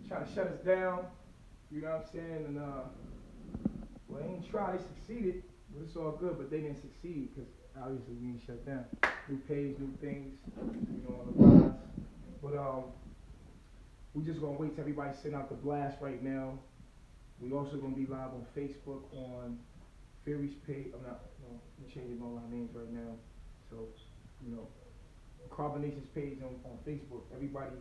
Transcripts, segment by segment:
trying to shut us down. You know what I'm saying? And well, they ain't try. They succeeded, but it's all good. But they didn't succeed because obviously we ain't shut down. New page, new things. You know, on the rise. But we just gonna wait till everybody send out the blast right now. We also gonna be live on Facebook on Fury's page. I'm not. No, I'm changing all our names right now. So, you know. Carbonation's page on Facebook. Everybody's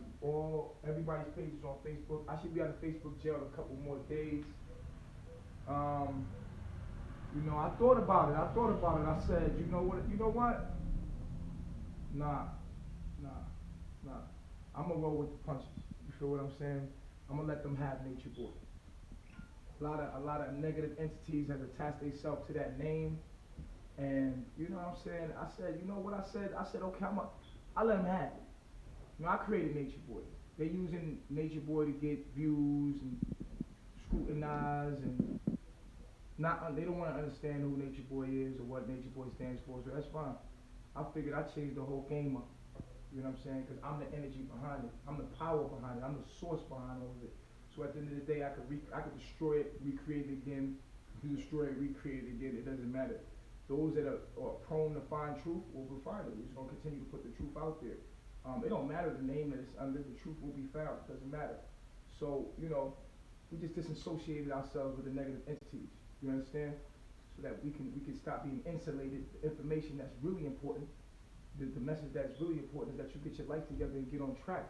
page is on Facebook. I should be out of Facebook jail in a couple more days. You know, I thought about it. I said, you know what? Nah. I'm gonna roll with the punches. You feel what I'm saying? I'm gonna let them have Nature Boy. A lot of negative entities have attached themselves to that name, and you know what I'm saying? I said, you know what I said? I said, okay, I let them have it. You know, I created Nature Boy. They using Nature Boy to get views and scrutinize and they don't want to understand who Nature Boy is or what Nature Boy stands for, so that's fine. I figured I changed the whole game up. You know what I'm saying? Because I'm the energy behind it. I'm the power behind it. I'm the source behind all of it. So at the end of the day, I could destroy it, recreate it again. Destroy it, recreate it again. It doesn't matter. Those that are prone to find truth will find it. We're just going to continue to put the truth out there. It don't matter the name that it's under. The truth will be found. It doesn't matter. So, you know, we just disassociated ourselves with the negative entities. You understand? So that we can stop being insulated. The information that's really important, the message that's really important is that you get your life together and get on track.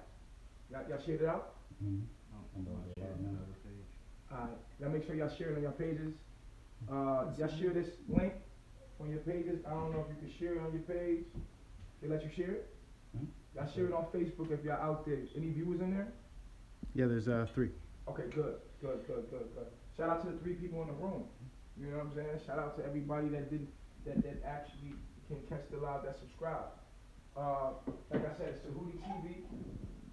Y'all shared it out? Mm-hmm. Alright. Y'all make sure y'all share it on your pages. Y'all share this link on your pages. I don't know if you can share it on your page. They let you share it? Mm-hmm. Y'all share it on Facebook if y'all out there. Any viewers in there? Yeah, there's 3. Okay, good. Shout out to the 3 people in the room. You know what I'm saying? Shout out to everybody that actually can catch the live, that subscribe. Like I said, it's Tehuti TV.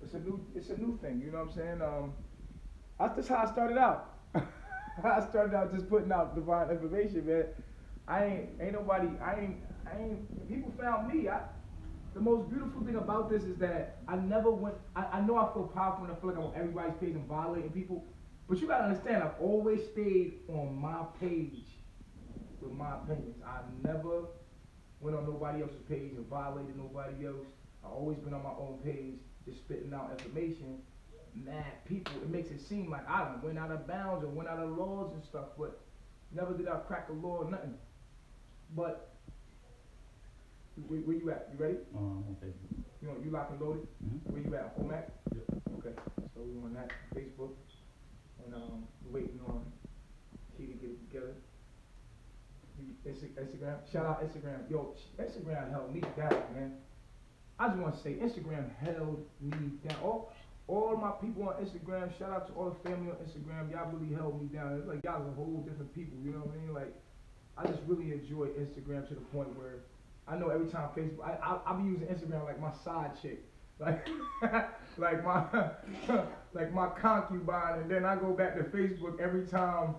It's a new thing. You know what I'm saying? That's just how I started out. I started out just putting out divine information, man. People found me. The most beautiful thing about this is that I never went, I know I feel powerful and I feel like I'm on everybody's page and violating people, but you gotta understand, I've always stayed on my page with my opinions. I never went on nobody else's page and violated nobody else. I've always been on my own page, just spitting out information. Mad people, it makes it seem like I done went out of bounds or went out of laws and stuff, but never did I crack a law or nothing. But where you at? You ready? Okay. You know, you lock and loaded? Mm-hmm. Where you at? Home Mac? Yep. Okay. So we on that Facebook. And we're waiting on Key to get it together. Instagram. Shout out Instagram. Yo, Instagram held me down, man. I just want to say Instagram held me down. All my people on Instagram, shout out to all the family on Instagram. Y'all really held me down. It's like y'all are a whole different people, you know what I mean? Like, I just really enjoy Instagram to the point where I know every time Facebook, I be using Instagram like my side chick, like like my concubine, and then I go back to Facebook every time,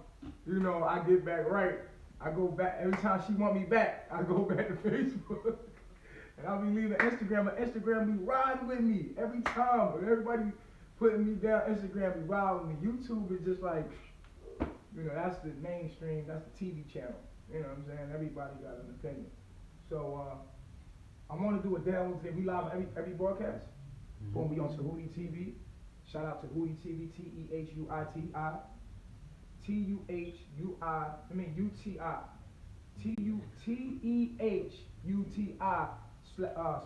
you know, I get back right. I go back every time she want me back. I go back to Facebook, and I'll be leaving Instagram, and Instagram be riding with me every time. And everybody putting me down. Instagram be riding with me. YouTube is just like, you know, that's the mainstream. That's the TV channel. You know what I'm saying? Everybody got an opinion. So I want to do a download today. We live every broadcast. Mm-hmm. We'll be on Tehuti TV. Shout out to Tehuti TV. TEHUTI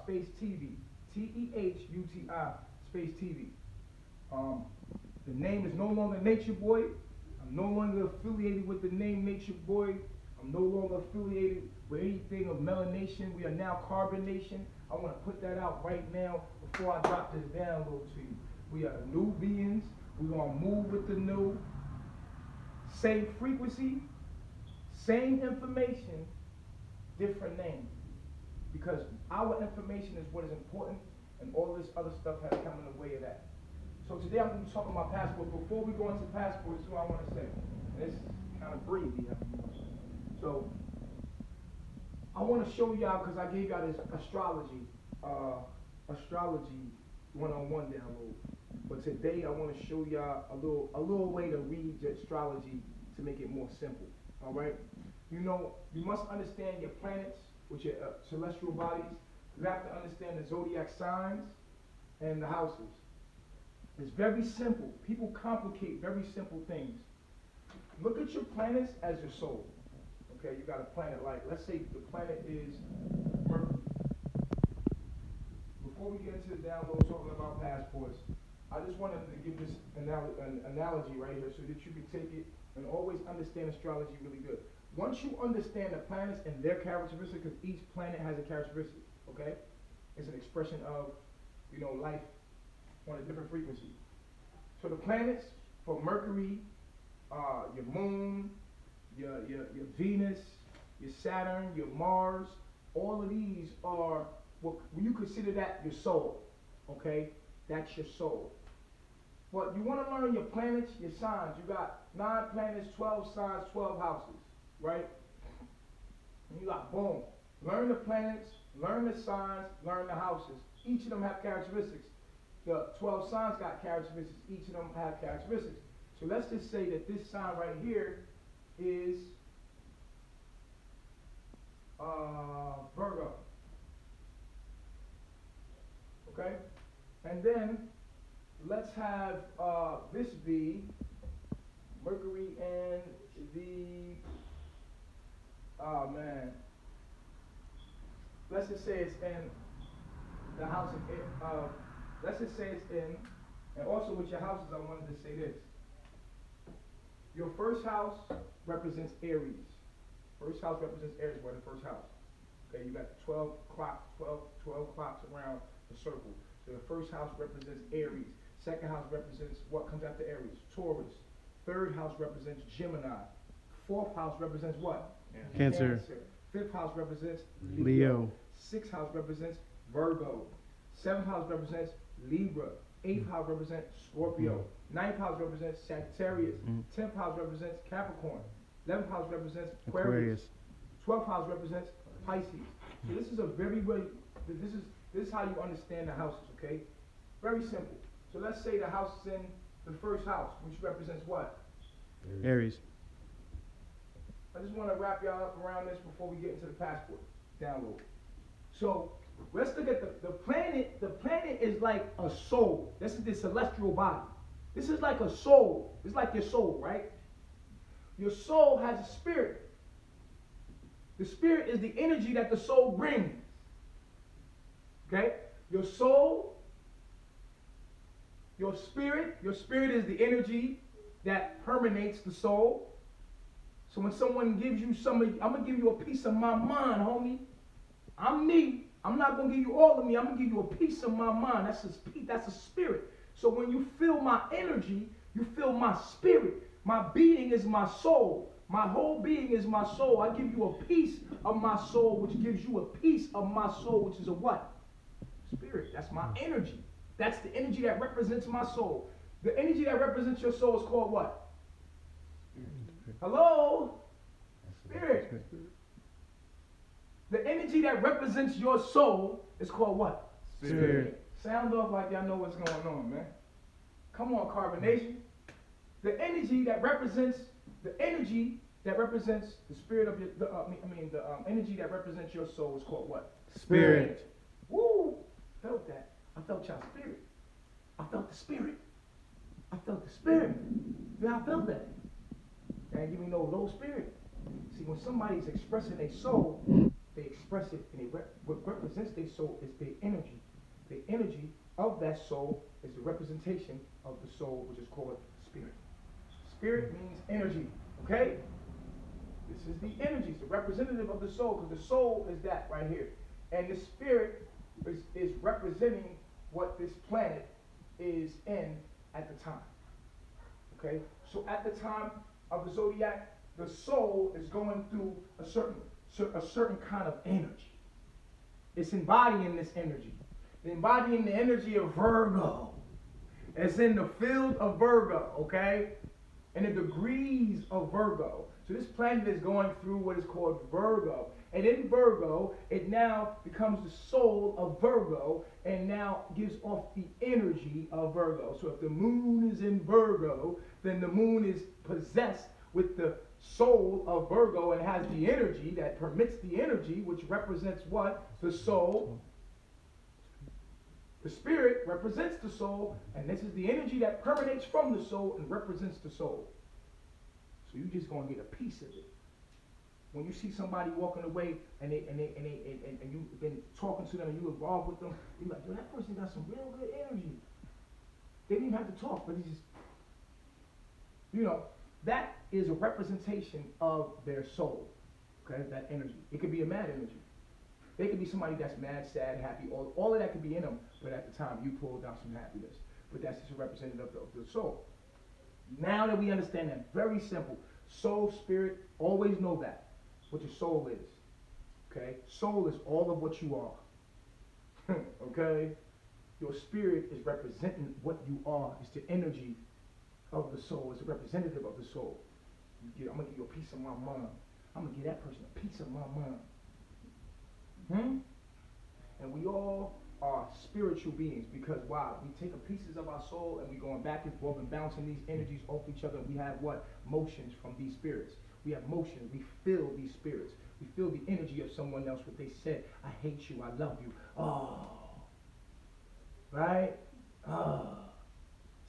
space TV. TEHUTI space TV. The name is no longer Nature Boy. I'm no longer affiliated with the name Nature Boy. I'm no longer affiliated with anything of melanation. We are now carbonation. I want to put that out right now before I drop this download to you. We are new beings. We're going to move with the new. Same frequency, same information, different name. Because our information is what is important, and all this other stuff has come in the way of that. So today I'm going to be talking about passport. Before we go into passports, this is what I want to say. And this is kind of breathy. So I want to show y'all, because I gave y'all this astrology one-on-one download. But today I want to show y'all a little way to read your astrology to make it more simple. All right. You know, you must understand your planets, which are celestial bodies. You have to understand the zodiac signs and the houses. It's very simple. People complicate very simple things. Look at your planets as your soul. Okay, you got a planet like, let's say the planet is Mercury. Before we get into the download talking about passports, I just wanted to give this an analogy right here so that you can take it and always understand astrology really good. Once you understand the planets and their characteristics, because each planet has a characteristic, okay? It's an expression of, you know, life on a different frequency. So the planets for Mercury, your moon, your Venus, your Saturn, your Mars, all of these are what you consider that your soul, okay? That's your soul. But you want to learn your planets, your signs. You got 9 planets, 12 signs, 12 houses, right? And you got boom. Learn the planets, learn the signs, learn the houses. Each of them have characteristics. The 12 signs got characteristics. Each of them have characteristics. So let's just say that this sign right here is Virgo. Okay? And then let's have this be Mercury and the, oh man, let's just say it's in the house of, let's just say it's in, and also with your houses, I wanted to say this. Your first house represents Aries. First house represents Aries, by the first house. Okay, you got 12 clocks around the circle. So the first house represents Aries. Second house represents what comes after Aries? Taurus. Third house represents Gemini. Fourth house represents what? Cancer. Fifth house represents Leo. Sixth house represents Virgo. Seventh house represents Libra. Eighth house represents Scorpio. Ninth house represents Sagittarius. 10th house represents Capricorn. 11th house represents Aquarius. 12th house represents Pisces. So this is a very this is how you understand the houses, okay? Very simple. So let's say the house is in the first house, which represents what? Aries. I just want to wrap y'all up around this before we get into the passport download. So let's look at the planet. The planet is like a soul. This is the celestial body. This is like a soul. It's like your soul, right? Your soul has a spirit. The spirit is the energy that the soul brings. Okay? Your soul, your spirit is the energy that permeates the soul. So when someone gives you I'm going to give you a piece of my mind, homie. I'm me. I'm not going to give you all of me. I'm going to give you a piece of my mind. That's a spirit. So when you feel my energy, you feel my spirit. My being is my soul. My whole being is my soul. I give you a piece of my soul, which gives you a piece of my soul, which is a what? Spirit. That's my energy. That's the energy that represents my soul. The energy that represents your soul is called what? Hello? Spirit. The energy that represents your soul is called what? Spirit. Sound off like y'all know what's going on, man. Come on, carbonation. The energy that represents the spirit of your, the energy that represents your soul is called what? Spirit. Woo! Felt that. I felt y'all spirit. I felt the spirit. I felt the spirit. Yeah, I felt that. And give me no low spirit. See, when somebody's expressing their soul, they express it, and what represents their soul is their energy. The energy of that soul is the representation of the soul, which is called spirit. Spirit means energy, okay? This is the energy, it's the representative of the soul, because the soul is that right here. And the spirit is representing what this planet is in at the time, okay? So at the time of the zodiac, the soul is going through a certain kind of energy. It's embodying this energy. Embodying the energy of Virgo. It's in the field of Virgo, okay? And the degrees of Virgo. So this planet is going through what is called Virgo. And in Virgo, it now becomes the soul of Virgo and now gives off the energy of Virgo. So if the moon is in Virgo, then the moon is possessed with the soul of Virgo and has the energy that permits the energy, which represents what? The soul. The spirit represents the soul, and this is the energy that permeates from the soul and represents the soul. So you're just gonna get a piece of it. When you see somebody walking away and you've been talking to them and you involved with them, you're like, yo, that person got some real good energy. They didn't even have to talk, but he just, that is a representation of their soul. Okay, that energy. It could be a mad energy. They could be somebody that's mad, sad, happy. All of that could be in them, but at the time you pulled down some happiness. But that's just a representative of the soul. Now that we understand that, very simple. Soul, spirit, always know that. What your soul is. Okay? Soul is all of what you are. Okay? Your spirit is representing what you are. It's the energy of the soul. It's a representative of the soul. I'm going to give you a piece of my mind. I'm going to give that person a piece of my mind. And we all are spiritual beings because why? We take pieces of our soul and we going back and forth and bouncing these energies off each other. We have what? Motions from these spirits. We have motions. We feel these spirits. We feel the energy of someone else, what they said. I hate you. I love you. Oh. Right? Oh.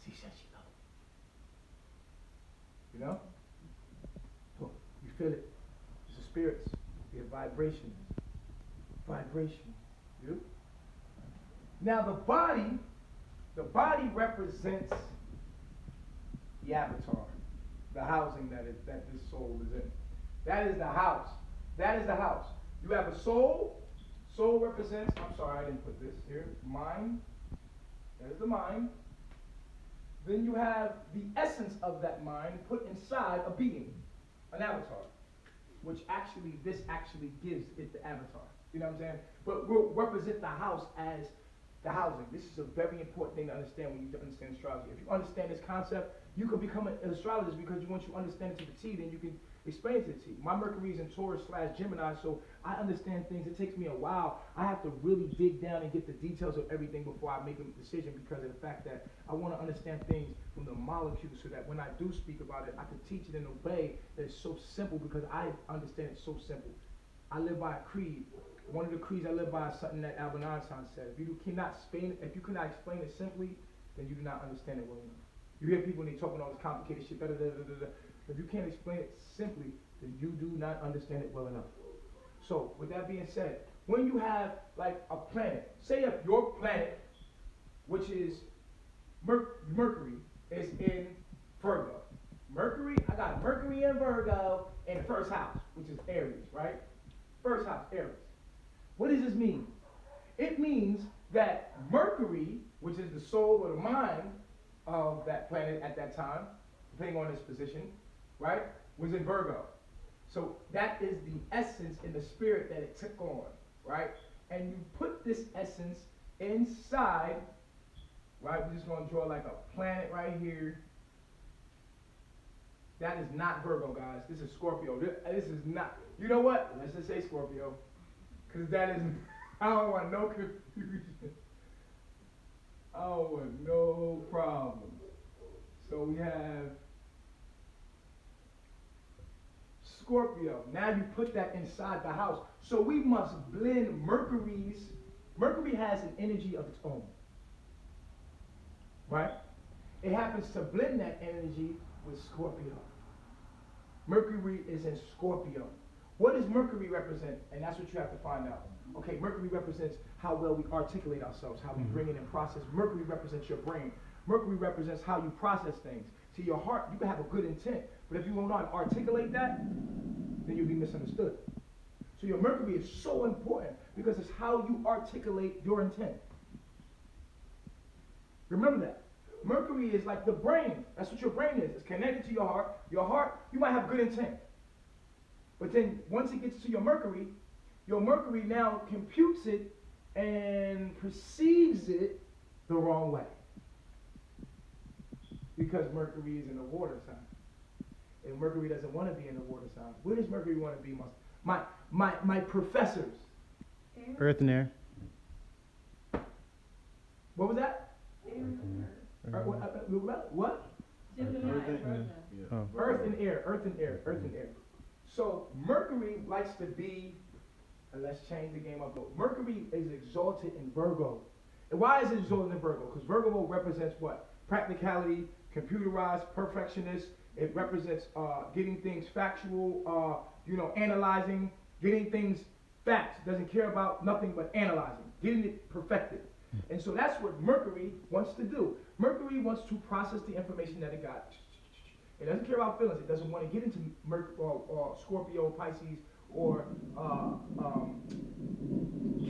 She said she loved me. So you feel it. It's the spirits. We have vibrations. Vibration. You? Now the body represents the avatar, the housing that this soul is in. That is the house. That is the house. You have a soul. Soul represents, I'm sorry, I didn't put this here. Mind. There's the mind. Then you have the essence of that mind put inside a being, an avatar, which this actually gives it the avatar. You know what I'm saying? But we'll represent the house as the housing. This is a very important thing to understand when you understand astrology. If you understand this concept, you can become an astrologist because once you understand it to the T, then you can explain it to the T. My Mercury is in Taurus/Gemini, so I understand things. It takes me a while. I have to really dig down and get the details of everything before I make a decision because of the fact that I want to understand things from the molecules so that when I do speak about it, I can teach it in a way that is so simple because I understand it so simple. I live by a creed. One of the creeds I live by is something that Albert Einstein said. If you cannot explain it simply, then you do not understand it well enough. You hear people when they talking all this complicated shit, If you can't explain it simply, then you do not understand it well enough. So, with that being said, when you have like a planet, say if your planet, which is Mercury, is in Virgo. I got Mercury in Virgo in the first house, which is Aries, right? First house, Aries. What does this mean? It means that Mercury, which is the soul or the mind of that planet at that time, depending on its position, right, was in Virgo. So that is the essence in the spirit that it took on, right? And you put this essence inside, right? We're just going to draw like a planet right here. That is not Virgo, guys. This is Scorpio. This is not. You know what? Let's just say Scorpio. Because that is, I don't want no confusion. I don't want no problem. So we have Scorpio. Now you put that inside the house. So we must blend Mercury has an energy of its own. Right? It happens to blend that energy with Scorpio. Mercury is in Scorpio. What does Mercury represent? And that's what you have to find out. Okay, Mercury represents how well we articulate ourselves, how we bring it in process. Mercury represents your brain. Mercury represents how you process things. To your heart, you can have a good intent, but if you don't know how to articulate that, then you'll be misunderstood. So your Mercury is so important because it's how you articulate your intent. Remember that. Mercury is like the brain. That's what your brain is. It's connected to your heart. Your heart, you might have good intent. But then once it gets to your Mercury now computes it and perceives it the wrong way. Because Mercury is in the water sign. And Mercury doesn't want to be in the water sign. Where does Mercury want to be? my professors. Earth and air. What was that? What? Oh. Earth and air, earth and air, earth and air. So Mercury likes to be, and let's change the game up. Mercury is exalted in Virgo. And why is it exalted in Virgo? Because Virgo represents what? Practicality, computerized, perfectionist. It represents getting things factual, analyzing, getting things facts. Doesn't care about nothing but analyzing, getting it perfected. And so that's what Mercury wants to do. Mercury wants to process the information that it got. It doesn't care about feelings. It doesn't want to get into Scorpio, Pisces, or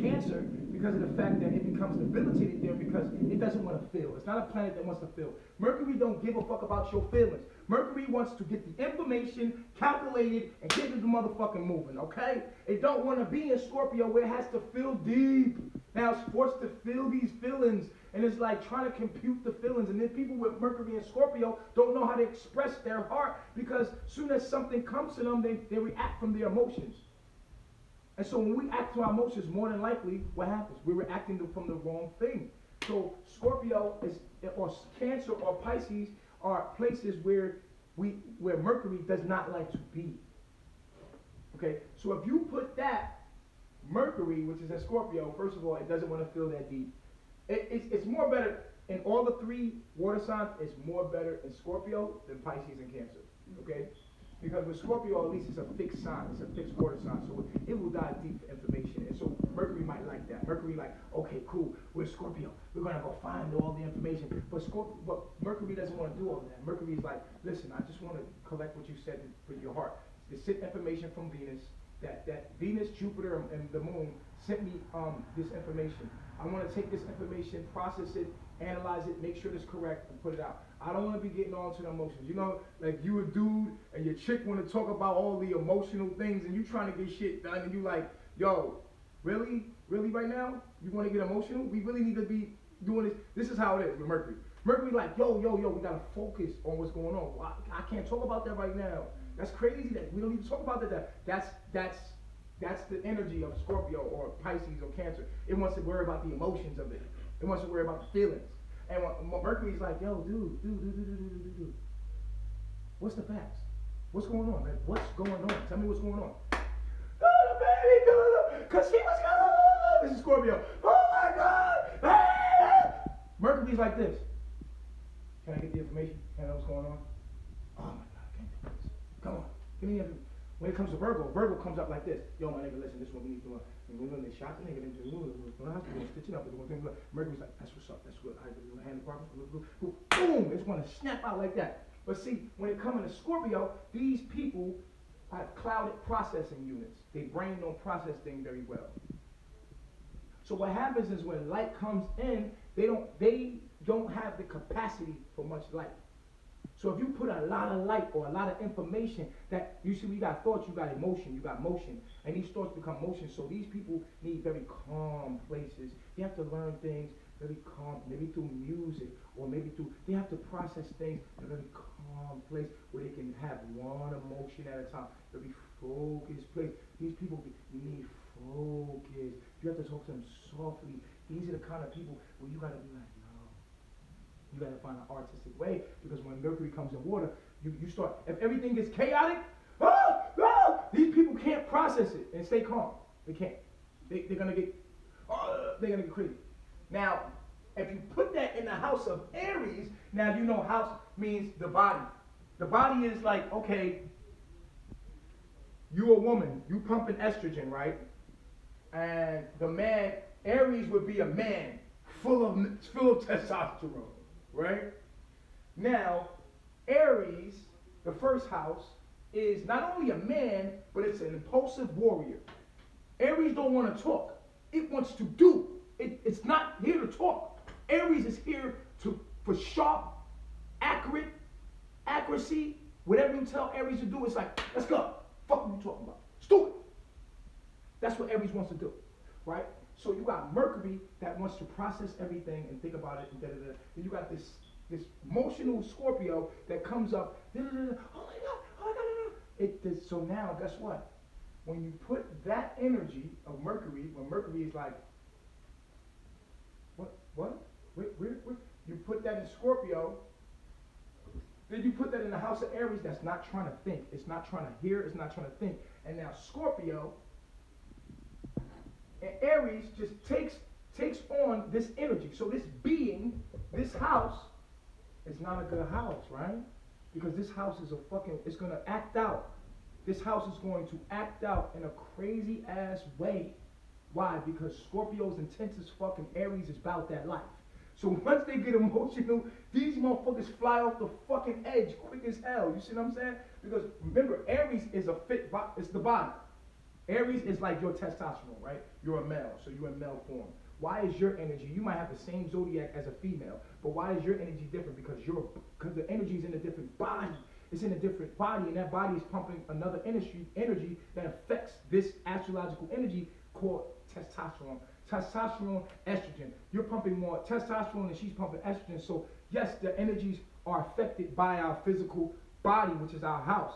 Cancer because of the fact that it becomes debilitated there because it doesn't want to feel. It's not a planet that wants to feel. Mercury don't give a fuck about your feelings. Mercury wants to get the information calculated and get the motherfucking moving, okay? It don't want to be in Scorpio where it has to feel deep. Now it's forced to feel these feelings, and it's like trying to compute the feelings. And then people with Mercury and Scorpio don't know how to express their heart because soon as something comes to them, they react from their emotions. And so when we act to our emotions, more than likely, what happens? We're reacting from the wrong thing. So Scorpio or Cancer or Pisces are places where Mercury does not like to be. Okay, so if you put that Mercury, which is in Scorpio, first of all, it doesn't want to feel that deep. It's more better in all the three water signs. It's more better in Scorpio than Pisces and Cancer. Okay. Because with Scorpio, at least it's a fixed sign, it's a fixed water sign, so it will dive deep for information. And so Mercury might like that. Mercury like, okay, cool, we're Scorpio, we're gonna go find all the information. But Mercury doesn't want to do all of that. Mercury's like, listen, I just want to collect what you said with your heart. It's information from Venus, that Venus, Jupiter, and the moon sent me this information. I want to take this information, process it, analyze it, make sure it's correct, and put it out. I don't want to be getting on to the emotions. You know, like you a dude and your chick want to talk about all the emotional things and you trying to get shit done and you like, yo, really? Really right now? You want to get emotional? We really need to be doing this. This is how it is with Mercury. Mercury like, yo, we got to focus on what's going on. Well, I can't talk about that right now. That's crazy that we don't need to talk about that. That's the energy of Scorpio or Pisces or Cancer. It wants to worry about the emotions of it. It wants to worry about the feelings. And Mercury's like, yo, dude. What's the facts? What's going on? Like, what's going on? Tell me what's going on. Oh, baby, cause she was this is Scorpio. Oh my God. Mercury's like this. Can I get the information? Can I know what's going on? Oh my God, I can't do this. Come on, give me the information. When it comes to Virgo comes up like this. Yo, my nigga, listen, this is what we need to do. When they shot the nigga, they stitching up. Mercury's like, that's what's up, that's good. I do hand the problem. Boom, it's gonna snap out like that. But see, when it comes to Scorpio, these people have clouded processing units. Their brain don't process things very well. So what happens is when light comes in, they don't have the capacity for much light. So if you put a lot of light or a lot of information that you see, we got thoughts, you got emotion, you got motion, and these thoughts become motion. So these people need very calm places. They have to learn things very calm, maybe through music or maybe they have to process things in a very calm place where they can have one emotion at a time. Very focused place. These people need focus. You have to talk to them softly. These are the kind of people where you gotta be like, you gotta find an artistic way, because when Mercury comes in water, you start, if everything gets chaotic, these people can't process it and stay calm. They can't. They're gonna get crazy. Now, if you put that in the house of Aries, now you know house means the body. The body is like, okay, you a woman, you pumping estrogen, right? And the man, Aries would be a man full of testosterone. Right? Now, Aries, the first house, is not only a man, but it's an impulsive warrior. Aries don't want to talk. It wants to do. It's not here to talk. Aries is here for sharp, accuracy. Whatever you tell Aries to do, it's like, let's go. Fuck what you talking about. Stupid. That's what Aries wants to do. Right? So you got Mercury that wants to process everything and think about it and da-da-da. Then you got this emotional Scorpio that comes up, da-da-da-da. Oh my God. So now, guess what? when you put that energy of Mercury, when Mercury is like, what? Where? You put that in Scorpio, then you put that in the house of Aries that's not trying to think. It's not trying to hear, it's not trying to think. And now Scorpio and Aries just takes on this energy. So this being, this house, is not a good house, right? Because this house is it's going to act out. This house is going to act out in a crazy ass way. Why? Because Scorpio's intense as fucking Aries is about that life. So once they get emotional, these motherfuckers fly off the fucking edge quick as hell. You see what I'm saying? Because remember, Aries is it's the body. Aries is like your testosterone, right? You're a male, so you're in male form. Why is your energy, you might have the same zodiac as a female, but why is your energy different? Because the energy is in a different body. It's in a different body, and that body is pumping another energy that affects this astrological energy called testosterone. Testosterone, estrogen. You're pumping more testosterone and she's pumping estrogen. So yes, the energies are affected by our physical body, which is our house.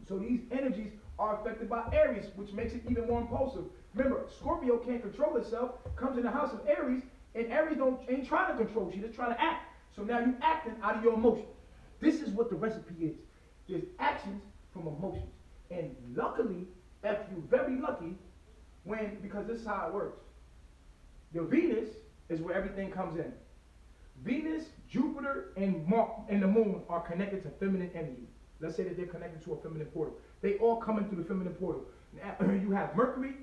So these energies are affected by Aries, which makes it even more impulsive. Remember, Scorpio can't control itself, comes in the house of Aries, and Aries ain't trying to control, she's just trying to act. So now you're acting out of your emotions. This is what the recipe is. There's actions from emotions. And luckily, if you're very lucky, because this is how it works. Your Venus is where everything comes in. Venus, Jupiter, and the moon are connected to feminine energy. Let's say that they're connected to a feminine portal. They all come in through the feminine portal. Now, you have Mercury,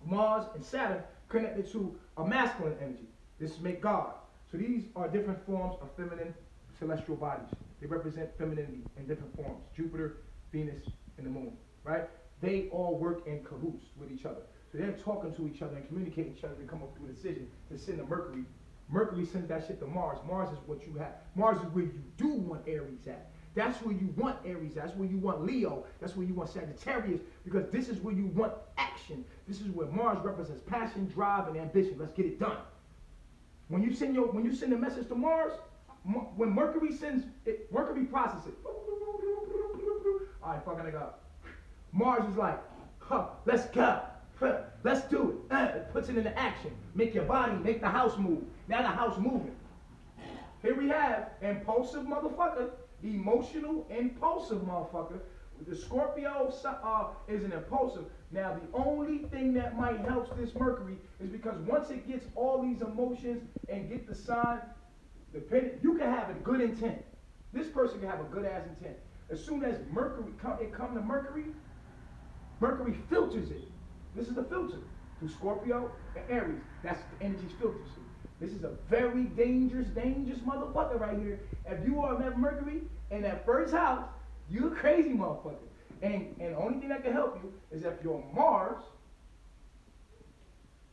Mars, and Saturn connected to a masculine energy. This make God. So these are different forms of feminine celestial bodies. They represent femininity in different forms. Jupiter, Venus, and the moon, right? They all work in cahoots with each other. So they're talking to each other and communicating with each other to come up with a decision to send to Mercury. Mercury sends that shit to Mars. Mars is what you have. Mars is where you do want Aries at. That's where you want Aries. That's where you want Leo. That's where you want Sagittarius, because this is where you want action. This is where Mars represents passion, drive, and ambition. Let's get it done. When you send a message to Mars, when Mercury sends it, Mercury processes it. All right, fucking nigga up. Mars is like, let's go. Let's do it. It puts it into action. Make your body, make the house move. Now the house moving. Here we have impulsive motherfucker, emotional impulsive motherfucker. The Scorpio is an impulsive. Now the only thing that might help this Mercury is because once it gets all these emotions and get the sign, you can have a good intent. This person can have a good ass intent. As soon as Mercury come to Mercury, Mercury filters it. This is the filter through Scorpio and Aries. That's the energy's filter. This is a very dangerous motherfucker right here. If you are that Mercury in that first house, you're a crazy motherfucker. And the only thing that can help you is if your Mars,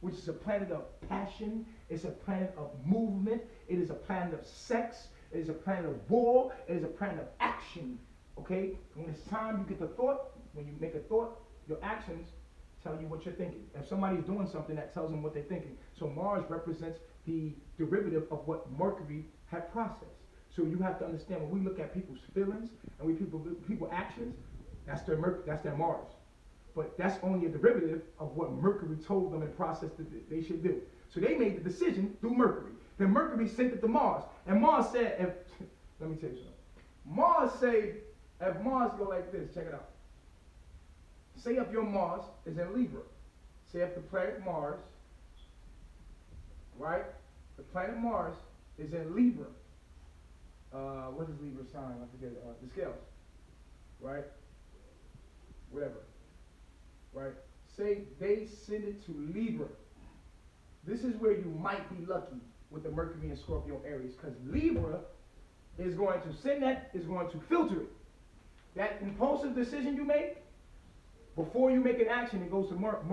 which is a planet of passion, it's a planet of movement, it is a planet of sex, it is a planet of war, it is a planet of action. Okay? When it's time you get the thought, when you make a thought, your actions tell you what you're thinking. If somebody's doing something, that tells them what they're thinking. So Mars represents the derivative of what Mercury had processed. So you have to understand, when we look at people's feelings and people actions, that's their Mars. But that's only a derivative of what Mercury told them and processed that they should do. So they made the decision through Mercury. Then Mercury sent it to Mars. And Mars said, let me tell you something. Mars say, if Mars go like this, check it out. Say if your Mars is in Libra. Say if the planet Mars, right? The planet Mars is in Libra. What is Libra sign? I forget it. The scales, right? Whatever, right? Say they send it to Libra. This is where you might be lucky with the Mercury and Scorpio Aries, because Libra is going to send that, is going to filter it. That impulsive decision you make, before you make an action, it goes to Mars.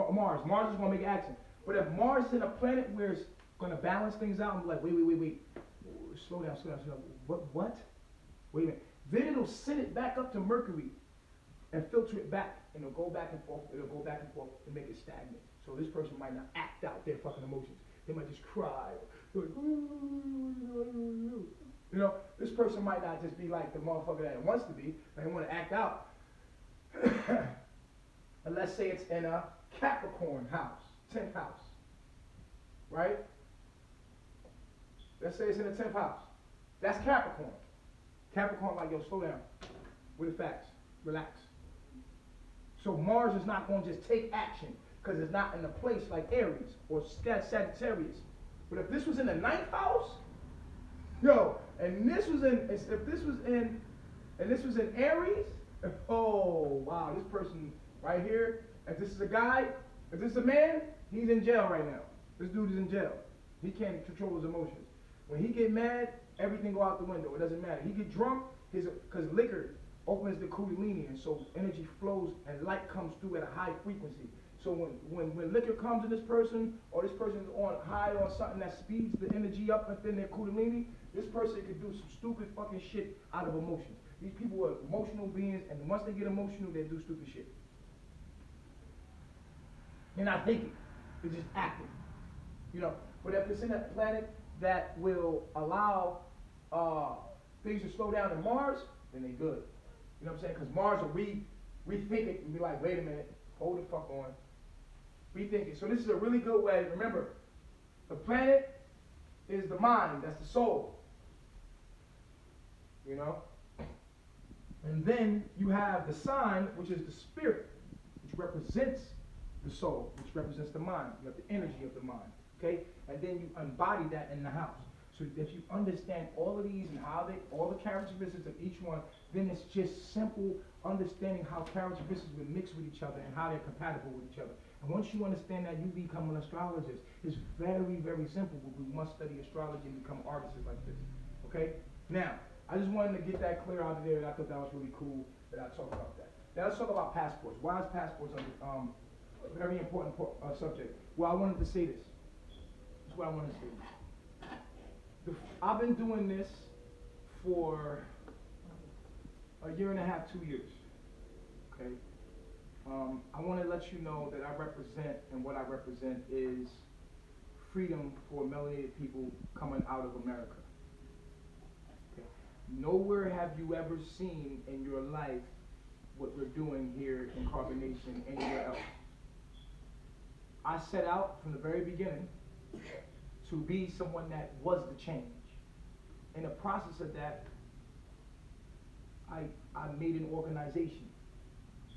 Mars is going to make action. But if Mars is in a planet where it's going to balance things out and be like, wait. Slow down. What? Wait a minute. Then it'll send it back up to Mercury and filter it back. And it'll go back and forth. And make it stagnant. So this person might not act out their fucking emotions. They might just cry. Like, you know, this person might not just be like the motherfucker that it wants to be. They want to act out. And let's say it's in a Capricorn house, 10th house, right? Let's say it's in the 10th house. That's Capricorn. Capricorn, like, yo, slow down with the facts. Relax. So Mars is not going to just take action because it's not in a place like Aries or Sagittarius. But if this was in the 9th house, yo, and this was in, and this was in Aries, oh, wow, this person right here, if this is a guy, if this is a man, he's in jail right now. This dude is in jail. He can't control his emotions. When he get mad, everything go out the window. It doesn't matter. He get drunk, because liquor opens the kundalini, and so energy flows and light comes through at a high frequency. So when liquor comes in this person, or this person is on high on something that speeds the energy up within their kundalini, this person could do some stupid fucking shit out of emotions. These people are emotional beings, and once they get emotional, they do stupid shit. They're not thinking. They're just acting. You know, but if it's in a planet that will allow things to slow down in Mars, then they good. You know what I'm saying? Because Mars will rethink it and be like, wait a minute, hold the fuck on. Rethink it. So this is a really good way. Remember, the planet is the mind, that's the soul. You know? And then you have the sign, which is the spirit, which represents the soul, which represents the mind. You have the energy of the mind. Okay? And then you embody that in the house. So if you understand all of these and how all the characteristics of each one, then it's just simple understanding how characteristics will mix with each other and how they're compatible with each other. And once you understand that, you become an astrologist. It's very, very simple, but we must study astrology and become artists like this. Okay? Now, I just wanted to get that clear out of there, and I thought that was really cool that I talked about that. Now let's talk about passports. Why is passports a very important subject? Well, I wanted to say this. That's what I wanted to say. I've been doing this for a year and a half, 2 years. Okay? I want to let you know that I represent, and what I represent is freedom for melanated people coming out of America. Okay? Nowhere have you ever seen in your life what we're doing here in Carbonation anywhere else. I set out from the very beginning to be someone that was the change. In the process of that, I made an organization,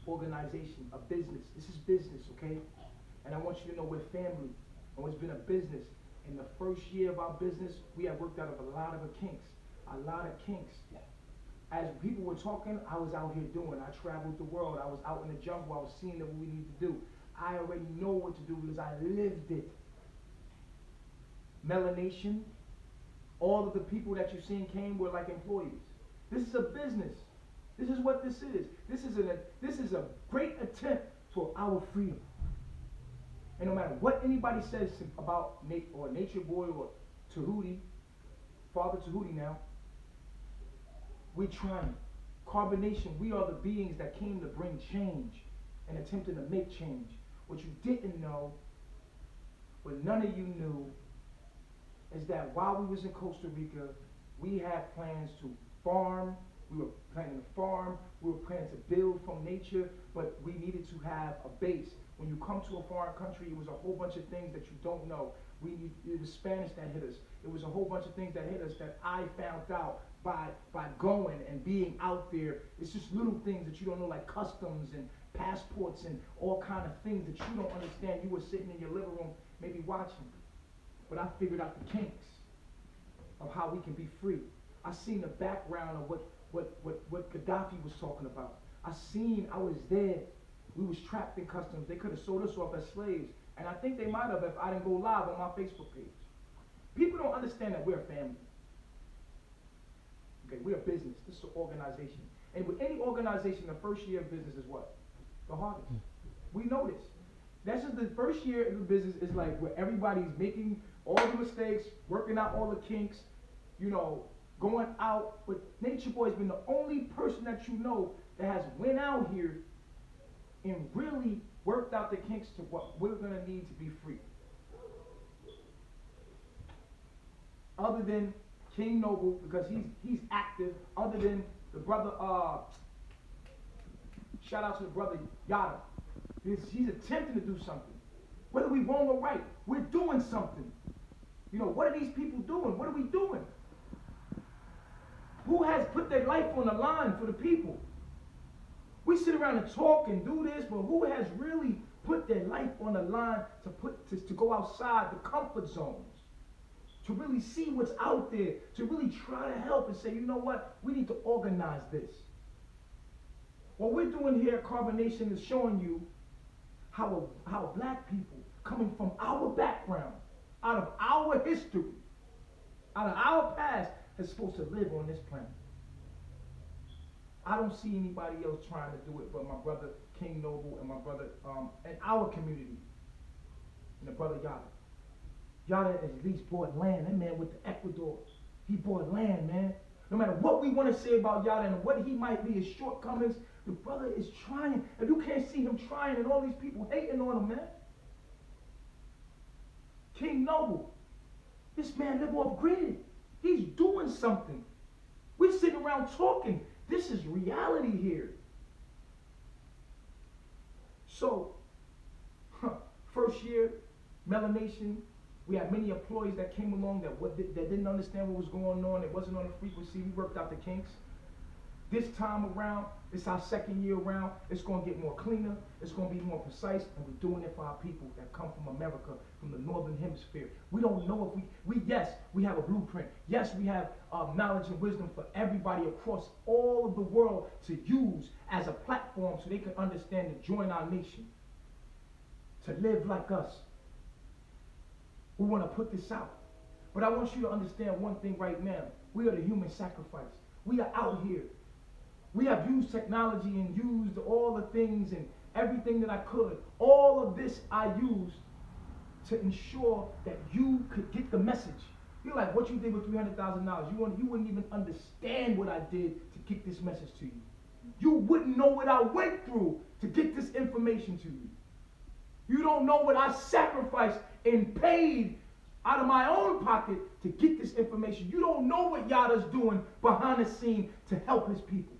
a business. This is business, okay? And I want you to know we're family, and it's been a business. In the first year of our business, we have worked out of a lot of kinks. As people were talking, I was out here doing. I traveled the world. I was out in the jungle. I was seeing what we need to do. I already know what to do because I lived it. Melanation, all of the people that you've seen came were like employees. This is a business. This is what this is. This is a great attempt for our freedom. And no matter what anybody says about Nature Boy or Tehuti, Father Tehuti now, we're trying. Carbonation, we are the beings that came to bring change and attempting to make change. What you didn't know, what none of you knew, is that while we was in Costa Rica, we had plans to farm. We were planning to farm. We were planning to build from nature, but we needed to have a base. When you come to a foreign country, it was a whole bunch of things that you don't know. It was Spanish that hit us. It was a whole bunch of things that hit us that I found out by going and being out there. It's just little things that you don't know, like customs and passports and all kind of things that you don't understand. You were sitting in your living room, maybe watching. But I figured out the kinks of how we can be free. I seen the background of what Gaddafi was talking about. I was there. We was trapped in customs. They could have sold us off as slaves. And I think they might have if I didn't go live on my Facebook page. People don't understand that we're a family. Okay, we're a business. This is an organization. And with any organization, the first year of business is what? The hardest. We know this. That's just the first year of the business is like where everybody's making all the mistakes, working out all the kinks, going out. But Nature Boy has been the only person that you know that has went out here and really worked out the kinks to what we're going to need to be free. Other than King Noble, because he's active, other than the brother, shout out to the brother Yada. He's attempting to do something. Whether we wrong or right, we're doing something. You know, what are these people doing? What are we doing? Who has put their life on the line for the people? We sit around and talk and do this, but who has really put their life on the line to go outside the comfort zones? To really see what's out there, to really try to help and say, you know what, we need to organize this. What we're doing here at Carbonation is showing you how black people coming from our background, out of our history, out of our past, is supposed to live on this planet. I don't see anybody else trying to do it but my brother King Noble and my brother and our community, and the brother Yada. Yada at least bought land. That man went to Ecuador. He bought land, man. No matter what we want to say about Yada and what he might be, his shortcomings, the brother is trying. If you can't see him trying and all these people hating on him, man. King Noble, this man live off grid. He's doing something. We're sitting around talking. This is reality here. So, first year, melanation, we had many employees that came along that didn't understand what was going on. It wasn't on the frequency. We worked out the kinks. This time around, it's our second year around. It's going to get more cleaner. It's going to be more precise. And we're doing it for our people that come from America, from the Northern Hemisphere. We don't know if yes, we have a blueprint. Yes, we have knowledge and wisdom for everybody across all of the world to use as a platform so they can understand and join our nation, to live like us. We want to put this out. But I want you to understand one thing right now. We are the human sacrifice. We are out here. We have used technology and used all the things and everything that I could. All of this I used to ensure that you could get the message. You're like, what you did with $300,000, you wouldn't even understand what I did to get this message to you. You wouldn't know what I went through to get this information to you. You don't know what I sacrificed and paid out of my own pocket to get this information. You don't know what Yada's doing behind the scene to help his people.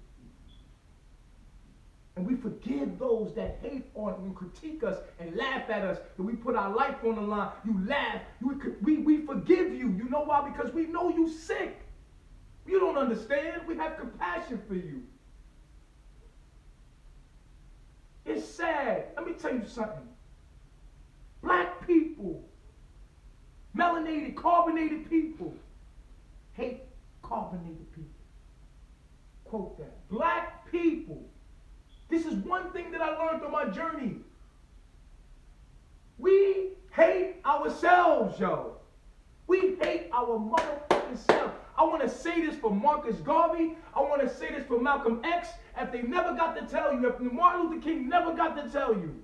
And we forgive those that hate on and critique us and laugh at us, that we put our life on the line. You laugh. We forgive you. You know why? Because we know you sick. You don't understand. We have compassion for you. It's sad. Let me tell you something. Black people, melanated, carbonated people, hate carbonated people. Quote that. Black people. This is one thing that I learned on my journey. We hate ourselves, yo. We hate our motherfucking self. I want to say this for Marcus Garvey. I want to say this for Malcolm X. If they never got to tell you, if Martin Luther King never got to tell you,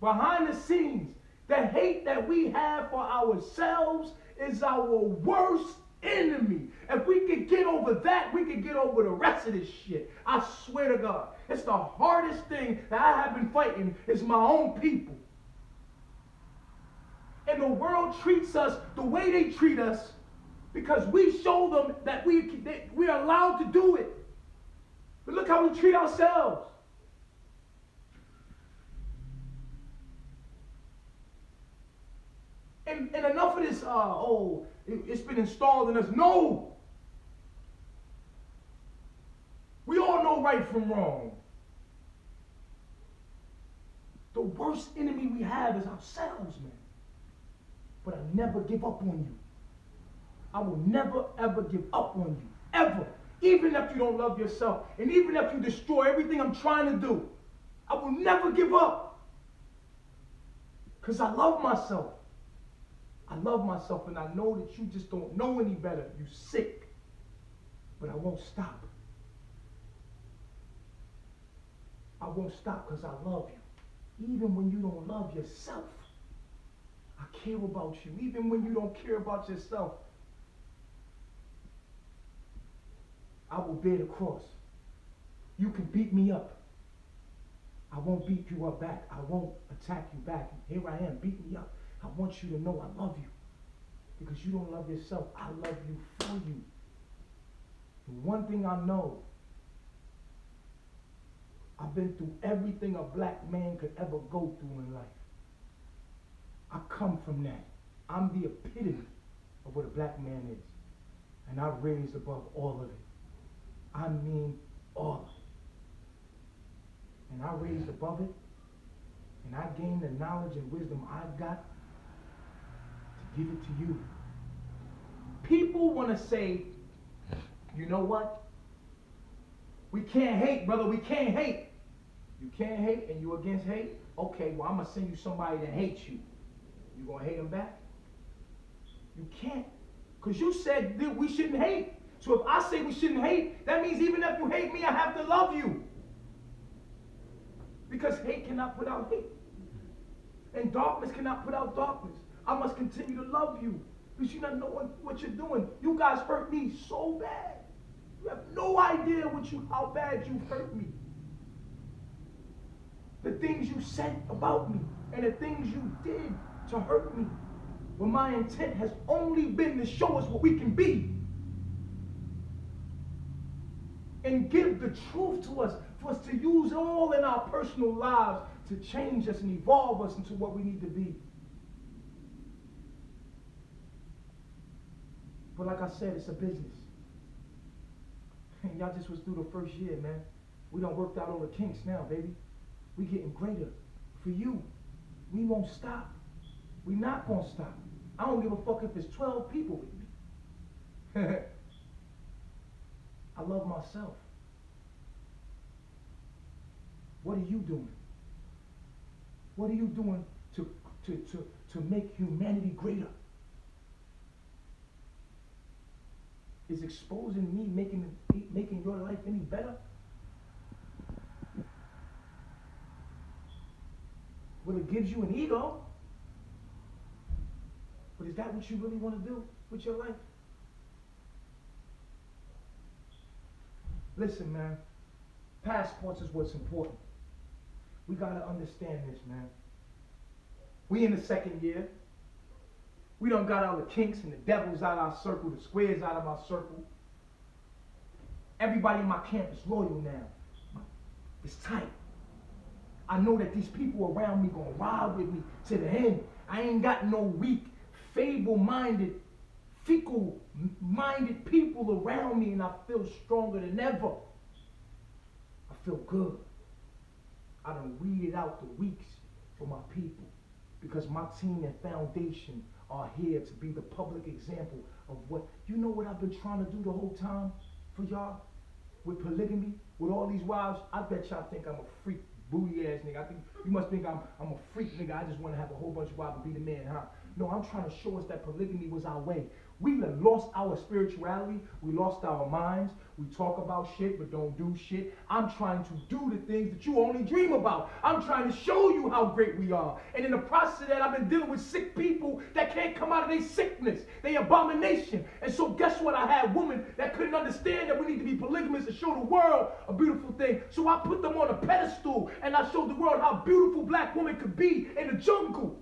behind the scenes, the hate that we have for ourselves is our worst enemy. If we could get over that, we could get over the rest of this shit. I swear to God. It's the hardest thing that I have been fighting is my own people. And the world treats us the way they treat us because we show them that we are allowed to do it. But look how we treat ourselves. And enough of this, it's been installed in us. No! We all know right from wrong. The worst enemy we have is ourselves, man. But I never give up on you. I will never, ever give up on you. Ever. Even if you don't love yourself. And even if you destroy everything I'm trying to do. I will never give up. Because I love myself. I love myself and I know that you just don't know any better. You sick. But I won't stop. I won't stop because I love you. Even when you don't love yourself. I care about you. Even when you don't care about yourself. I will bear the cross. You can beat me up. I won't beat you up back. I won't attack you back. Here I am, beat me up. I want you to know I love you. Because you don't love yourself. I love you for you. The one thing I know, I've been through everything a black man could ever go through in life. I come from that. I'm the epitome of what a black man is. And I raised above all of it. I mean all of it. And I raised above it. And I gained the knowledge and wisdom I've got to give it to you. People want to say, you know what? We can't hate, brother. We can't hate. You can't hate and you against hate? Okay, well, I'm going to send you somebody that hates you. You going to hate them back? You can't. Because you said that we shouldn't hate. So if I say we shouldn't hate, that means even if you hate me, I have to love you. Because hate cannot put out hate. And darkness cannot put out darkness. I must continue to love you. Because you don't know what you're doing. You guys hurt me so bad. You have no idea how bad you hurt me. The things you said about me and the things you did to hurt me. But my intent has only been to show us what we can be. And give the truth to us, for us to use all in our personal lives to change us and evolve us into what we need to be. But like I said, it's a business. And y'all just was through the first year, man. We done worked out all the kinks now, baby. We getting greater. For you, we won't stop. We not gonna stop. I don't give a fuck if it's 12 people with me. I love myself. What are you doing? What are you doing to make humanity greater? Is exposing me making your life any better? Well, it gives you an ego. But is that what you really want to do with your life? Listen, man. Passports is what's important. We got to understand this, man. We in the second year. We done got all the kinks and the devils out of our circle, the squares out of our circle. Everybody in my camp is loyal now. It's tight. I know that these people around me gonna ride with me to the end. I ain't got no weak, feeble-minded, fecal-minded people around me, and I feel stronger than ever. I feel good. I done weeded out the weaks for my people, because my team and foundation are here to be the public example of what, you know what I've been trying to do the whole time for y'all? With polygamy, with all these wives, I bet y'all think I'm a freak, booty ass nigga. I think you must think I'm a freak nigga. I just want to have a whole bunch of wives and be the man, huh? No, I'm trying to show us that polygamy was our way. We lost our spirituality. We lost our minds. We talk about shit but don't do shit. I'm trying to do the things that you only dream about. I'm trying to show you how great we are. And in the process of that, I've been dealing with sick people that can't come out of their sickness, their abomination. And so guess what? I had women that couldn't understand that we need to be polygamous and show the world a beautiful thing. So I put them on a pedestal and I showed the world how beautiful black women could be in the jungle.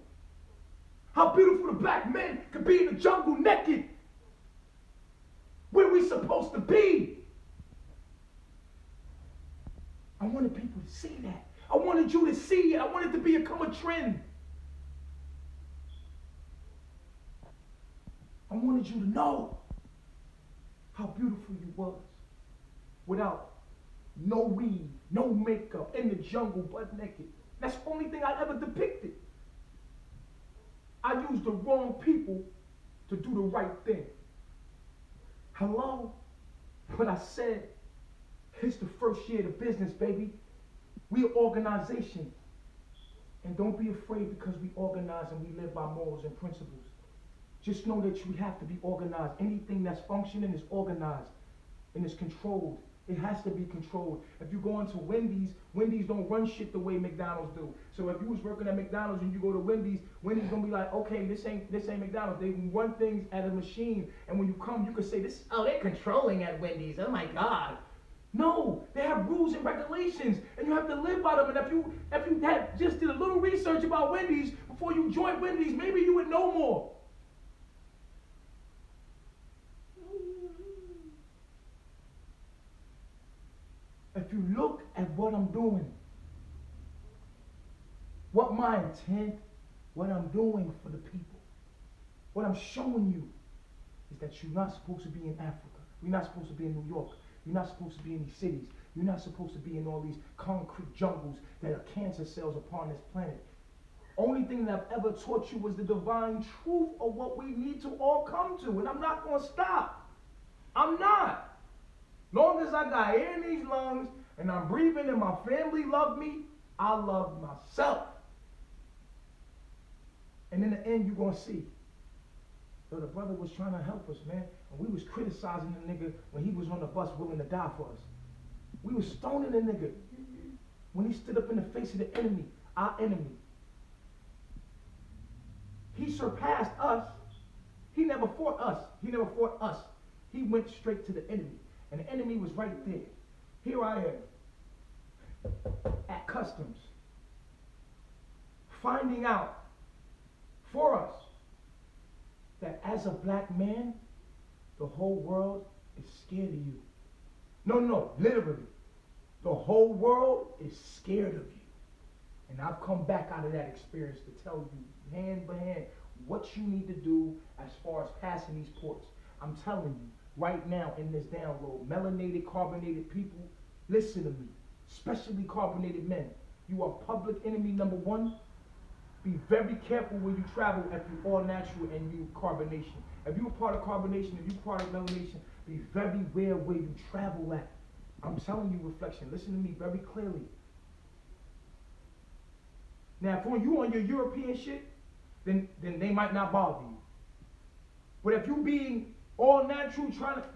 How beautiful the black men could be in the jungle naked. Where we supposed to be. I wanted people to see that. I wanted you to see it. I wanted it to become a trend. I wanted you to know how beautiful you was. Without no weave, no makeup, in the jungle, butt naked. That's the only thing I ever depicted. I used the wrong people to do the right thing. Hello? But I said, it's the first year of the business, baby. We're an organization. And don't be afraid because we organize and we live by morals and principles. Just know that you have to be organized. Anything that's functioning is organized and is controlled. It has to be controlled. If you go into Wendy's, Wendy's don't run shit the way McDonald's do. So if you was working at McDonald's and you go to Wendy's, Wendy's gonna be like, okay, this ain't McDonald's. They run things at a machine, and when you come, you can say this. Oh, they're controlling at Wendy's. Oh my God. No, they have rules and regulations, and you have to live by them. And if you had just did a little research about Wendy's before you joined Wendy's, maybe you would know more. If you look at what I'm doing, what my intent, what I'm doing for the people, what I'm showing you is that you're not supposed to be in Africa. You're not supposed to be in New York. You're not supposed to be in these cities. You're not supposed to be in all these concrete jungles that are cancer cells upon this planet. Only thing that I've ever taught you was the divine truth of what we need to all come to. And I'm not going to stop. I'm not. Long as I got air in these lungs and I'm breathing and my family love me, I love myself. And in the end, you're going to see. So the brother was trying to help us, man. And we was criticizing the nigga when he was on the bus willing to die for us. We was stoning the nigga when he stood up in the face of the enemy, our enemy. He surpassed us. He never fought us. He never fought us. He went straight to the enemy. And the enemy was right there. Here I am at customs, finding out for us that as a black man, the whole world is scared of you. No, literally. The whole world is scared of you. And I've come back out of that experience to tell you, hand by hand, what you need to do as far as passing these ports. I'm telling you, right now in this download, melanated, carbonated people, listen to me, especially carbonated men. You are public enemy number one. Be very careful when you travel if you're all natural and you carbonation. If you're a part of carbonation, if you're part of melanation, be very aware where you travel at. I'm telling you, reflection, listen to me very clearly. Now, if you on your European shit, then they might not bother you. But if you being all natural,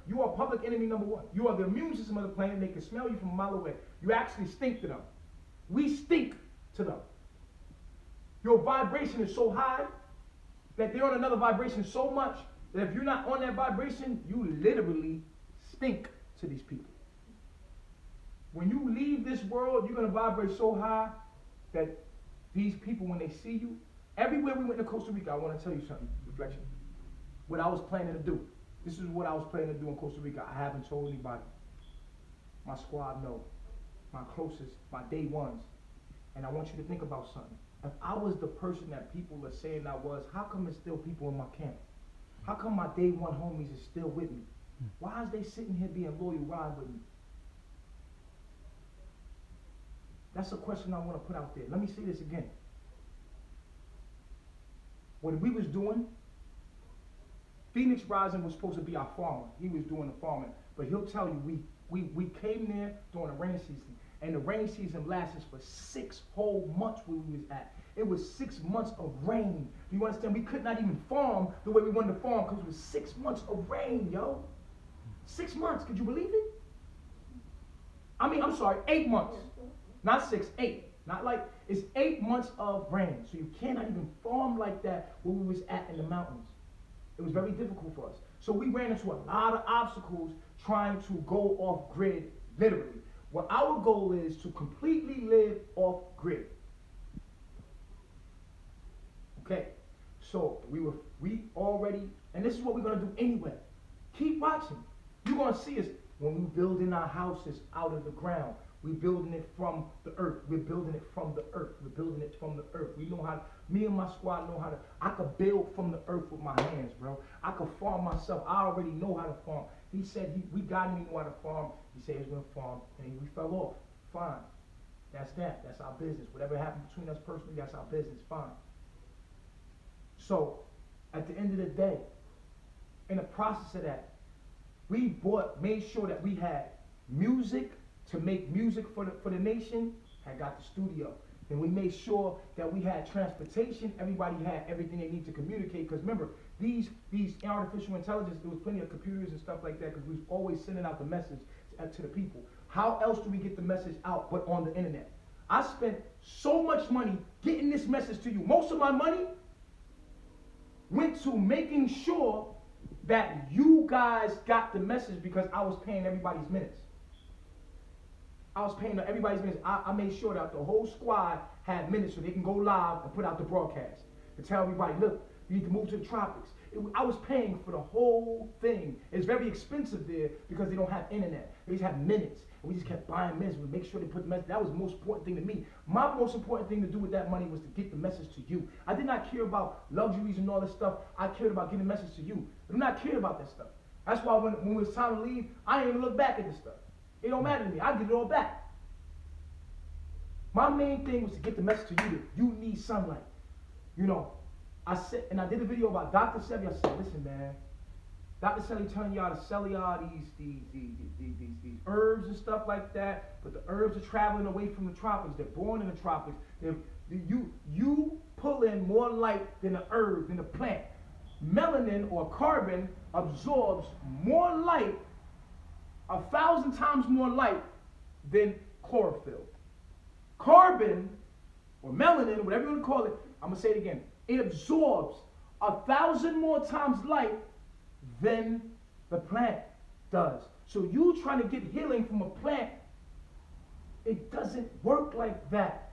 you are public enemy number one. You are the immune system of the planet. They can smell you from a mile away. You actually stink to them. We stink to them. Your vibration is so high that they're on another vibration so much that if you're not on that vibration, you literally stink to these people. When you leave this world, you're going to vibrate so high that these people, when they see you, everywhere we went to Costa Rica, I want to tell you something, reflection. What I was planning to do. This is what I was planning to do in Costa Rica. I haven't told anybody. My squad know. My closest, my day ones. And I want you to think about something. If I was the person that people are saying I was, how come there's still people in my camp? How come my day one homies is still with me? Why is they sitting here being loyal, riding with me? That's a question I want to put out there. Let me say this again. What we was doing, Phoenix Rising was supposed to be our farmer. He was doing the farming. But he'll tell you, we came there during the rainy season. And the rainy season lasted for 6 whole months where we was at. It was 6 months of rain. Do you understand? We could not even farm the way we wanted to farm because it was 6 months of rain, yo. 6 months, could you believe it? I'm sorry, 8 months. Not 6, 8. Not like, it's 8 months of rain. So you cannot even farm like that where we was at in the mountains. It was very difficult for us. So we ran into a lot of obstacles trying to go off grid, literally. What our goal is to completely live off grid. Okay, so we already, and this is what we're gonna do anyway. Keep watching. You're gonna see us when we building our houses out of the ground. We're building it from the earth. We're building it from the earth. We're building it from the earth. We know how, me and my squad know how to, I could build from the earth with my hands, bro. I could farm myself. I already know how to farm. He said we got him, he knew how to farm. He said he was gonna farm, and we fell off. Fine. That's that. That's our business. Whatever happened between us personally, that's our business. Fine. So, at the end of the day, in the process of that, we made sure that we had music to make music for the nation. Had got the studio. Then we made sure that we had transportation. Everybody had everything they need to communicate. Because remember, these artificial intelligence, there was plenty of computers and stuff like that. Because we was always sending out the message to the people. How else do we get the message out but on the internet? I spent so much money getting this message to you. Most of my money went to making sure that you guys got the message because I was paying everybody's minutes. I was paying everybody's minutes. I made sure that the whole squad had minutes so they can go live and put out the broadcast. To tell everybody, look, you need to move to the tropics. I was paying for the whole thing. It's very expensive there because they don't have internet. They just have minutes. And we just kept buying minutes. We make sure they put the message. That was the most important thing to me. My most important thing to do with that money was to get the message to you. I did not care about luxuries and all this stuff. I cared about getting the message to you. I do not care about that stuff. That's why when it was time to leave, I didn't even look back at this stuff. It don't matter to me. I get it all back. My main thing was to get the message to you that you need sunlight. You know, I said, and I did a video about Dr. Sebi. I said, listen, man, Dr. Sebi telling y'all to sell y'all these herbs and stuff like that, but the herbs are traveling away from the tropics. They're born in the tropics. You pull in more light than the herb, than the plant. Melanin or carbon absorbs more light, 1,000 times more light than chlorophyll. Carbon, or melanin, whatever you want to call it, I'm going to say it again. It absorbs 1,000 more times light than the plant does. So you trying to get healing from a plant, it doesn't work like that.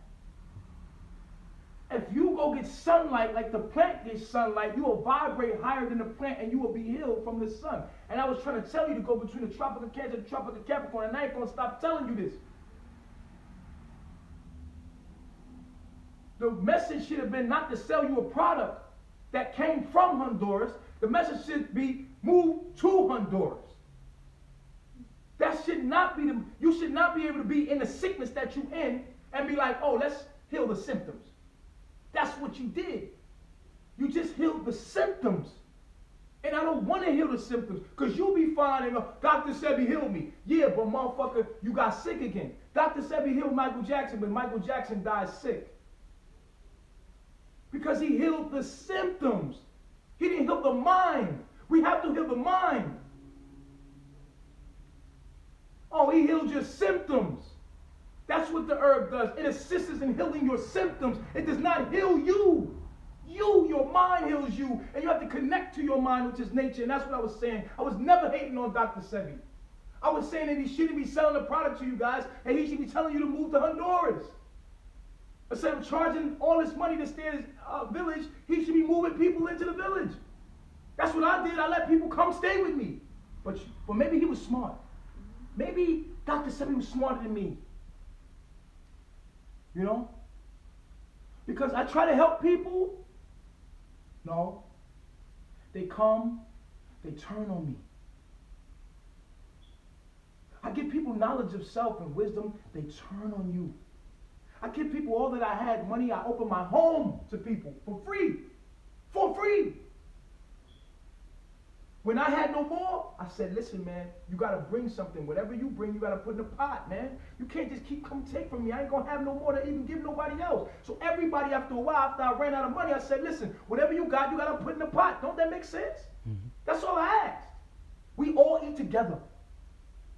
If you go get sunlight like the plant gets sunlight, you will vibrate higher than the plant and you will be healed from the sun. And I was trying to tell you to go between the tropical Cancer and the tropical Capricorn, and I ain't going to stop telling you this. The message should have been not to sell you a product that came from Honduras. The message should be move to Honduras. That should not be you should not be able to be in the sickness that you're in and be like, oh, let's heal the symptoms. That's what you did. You just healed the symptoms. And I don't want to heal the symptoms because you'll be fine and go, Dr. Sebi healed me. Yeah, but motherfucker, you got sick again. Dr. Sebi healed Michael Jackson, but Michael Jackson died sick. Because he healed the symptoms. He didn't heal the mind. We have to heal the mind. Oh, he healed your symptoms. That's what the herb does. It assists in healing your symptoms. It does not heal you. Your mind heals you. And you have to connect to your mind, which is nature. And that's what I was saying. I was never hating on Dr. Sebi. I was saying that he shouldn't be selling a product to you guys, and he should be telling you to move to Honduras. Instead of charging all this money to stay in his village, he should be moving people into the village. That's what I did. I let people come stay with me. But maybe he was smart. Maybe Dr. Sebi was smarter than me. You know? Because I try to help people. No. They come, they turn on me. I give people knowledge of self and wisdom, they turn on you. I give people all that I had, money. I open my home to people for free. For free. When I had no more, I said, listen, man, you got to bring something. Whatever you bring, you got to put in the pot, man. You can't just come take from me. I ain't going to have no more to even give nobody else. So everybody, after a while, after I ran out of money, I said, listen, whatever you got to put in the pot. Don't that make sense? Mm-hmm. That's all I asked. We all eat together.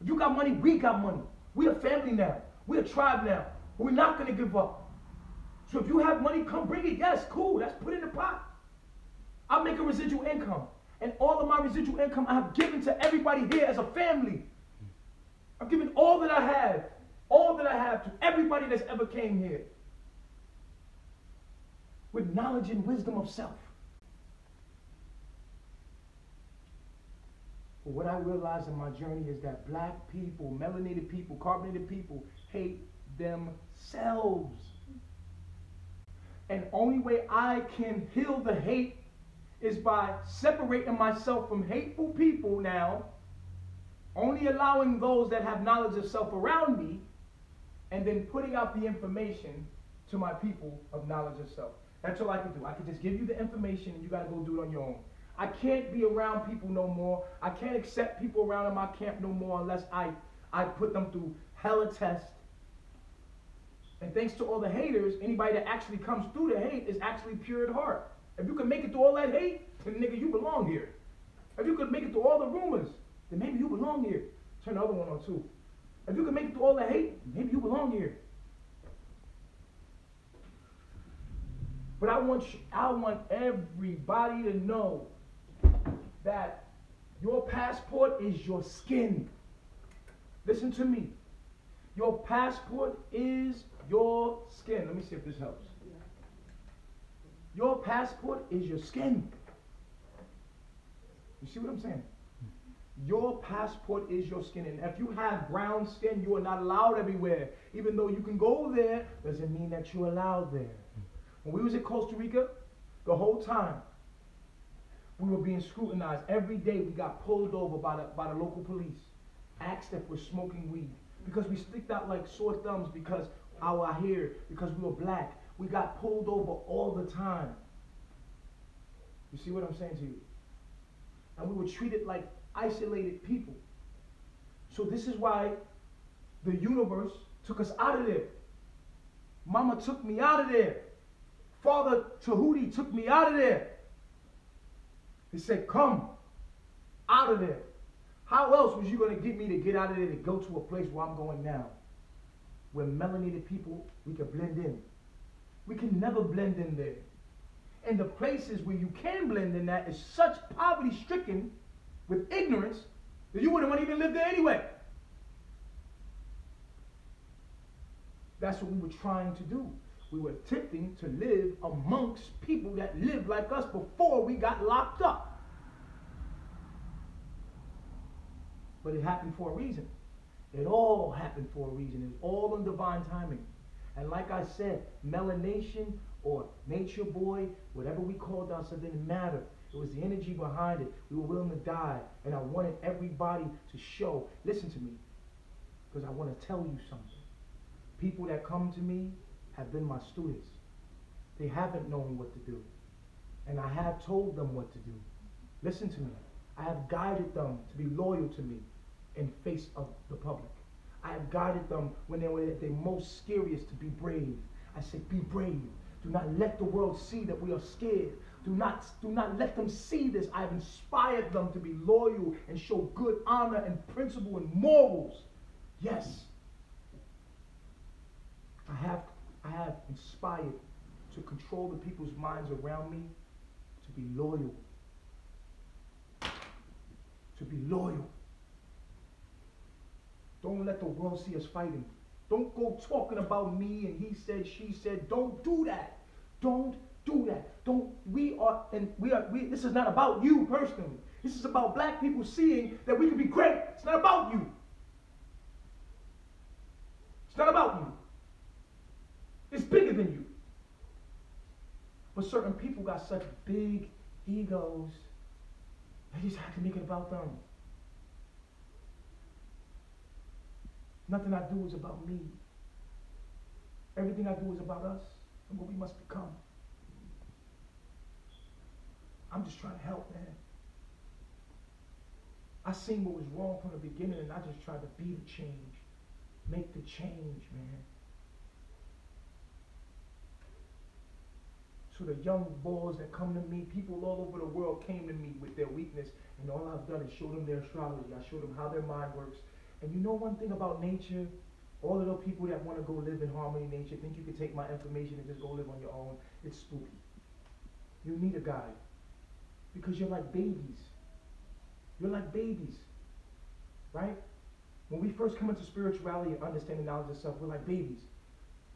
If you got money, we got money. We a family now. We a tribe now. But we're not going to give up. So if you have money, come bring it. Yes, cool. Let's put it in the pot. I'll make a residual income. And all of my residual income I have given to everybody here as a family. I've given all that I have to everybody that's ever came here. With knowledge and wisdom of self. But what I realized in my journey is that black people, melanated people, carbonated people hate themselves. And only way I can heal the hate is by separating myself from hateful people now, only allowing those that have knowledge of self around me, and then putting out the information to my people of knowledge of self. That's all I can do. I can just give you the information and you got to go do it on your own. I can't be around people no more. I can't accept people around in my camp no more unless I put them through hella tests. And thanks to all the haters, anybody that actually comes through the hate is actually pure at heart. If you can make it through all that hate, then nigga, you belong here. If you could make it through all the rumors, then maybe you belong here. Turn the other one on too. If you can make it through all the hate, maybe you belong here. But I want everybody to know that your passport is your skin. Listen to me. Your passport is your skin. Let me see if this helps. Your passport is your skin. You see what I'm saying? Your passport is your skin, and if you have brown skin, you are not allowed everywhere. Even though you can go there, doesn't mean that you're allowed there. When we was in Costa Rica, the whole time, we were being scrutinized. Every day we got pulled over by the local police, asked if we're smoking weed. Because we sticked out like sore thumbs because our hair, because we were black. We got pulled over all the time. You see what I'm saying to you? And we were treated like isolated people. So this is why the universe took us out of there. Mama took me out of there. Father Tehuti took me out of there. He said, come out of there. How else was you going to get me to get out of there to go to a place where I'm going now? Where melanated people, we can blend in. We can never blend in there. And the places where you can blend in that is such poverty stricken with ignorance that you wouldn't want to even live there anyway. That's what we were trying to do. We were attempting to live amongst people that lived like us before we got locked up. But it happened for a reason. It all happened for a reason. It's all in divine timing. And like I said, melanation or nature boy, whatever we called ourselves, didn't matter. It was the energy behind it. We were willing to die. And I wanted everybody to show, listen to me, because I want to tell you something. People that come to me have been my students. They haven't known what to do. And I have told them what to do. Listen to me. I have guided them to be loyal to me in face of the public. I have guided them when they were at their most scariest to be brave. I said, be brave. Do not let the world see that we are scared. Do not let them see this. I have inspired them to be loyal and show good honor and principle and morals. Yes. I have inspired to control the people's minds around me to be loyal. To be loyal. Don't let the world see us fighting. Don't go talking about me and he said, she said. Don't do that. Don't do that. This is not about you personally. This is about black people seeing that we can be great. It's not about you. It's not about you. It's bigger than you. But certain people got such big egos, they just have to make it about them. Nothing I do is about me. Everything I do is about us and what we must become. I'm just trying to help, man. I seen what was wrong from the beginning and I just tried to be the change. Make the change, man. So the young boys that come to me, people all over the world came to me with their weakness, and all I've done is show them their astrology. I showed them how their mind works. And you know one thing about nature? All of the people that want to go live in harmony in nature think you can take my information and just go live on your own. It's spooky. You need a guide. Because you're like babies. You're like babies. Right? When we first come into spirituality and understanding knowledge of self, we're like babies.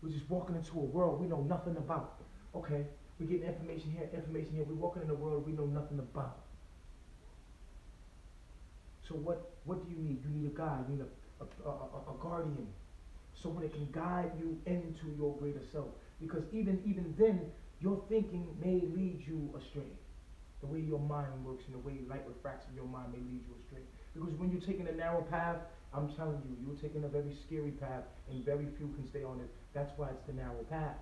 We're just walking into a world we know nothing about. Okay, we're getting information here. We're walking in a world we know nothing about. So what do you need? You need a guide. You need a guardian. Someone that can guide you into your greater self. Because even then, your thinking may lead you astray. The way your mind works and the way light refracts in your mind may lead you astray. Because when you're taking a narrow path, I'm telling you, you're taking a very scary path and very few can stay on it. That's why it's the narrow path.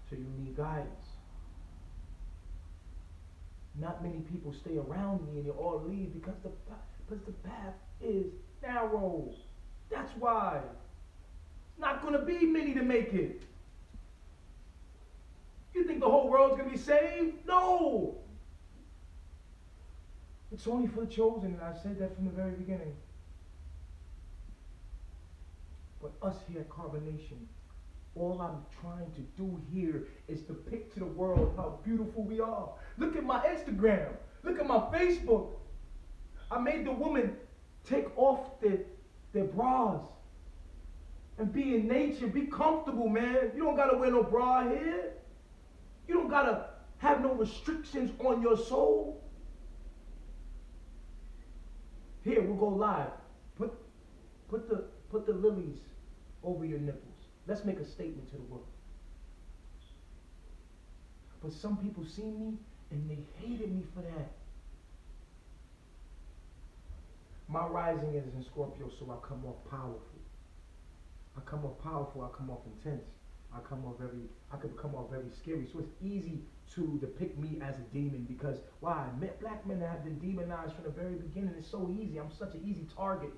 So you need guidance. Not many people stay around me and they all leave because the path is narrow. That's why. It's not going to be many to make it. You think the whole world's going to be saved? No. It's only for the chosen, and I said that from the very beginning. But us here at Carbonation, all I'm trying to do here is depict to the world how beautiful we are. Look at my Instagram. Look at my Facebook. I made the women take off their bras and be in nature. Be comfortable, man. You don't got to wear no bra here. You don't got to have no restrictions on your soul. Here, we'll go live. Put the lilies over your nipples. Let's make a statement to the world. But some people see me and they hated me for that. My rising is in Scorpio, so I come off powerful. I come off powerful, I come off intense. I could come off very scary. So it's easy to depict me as a demon because why? Black men have been demonized from the very beginning. It's so easy. I'm such an easy target.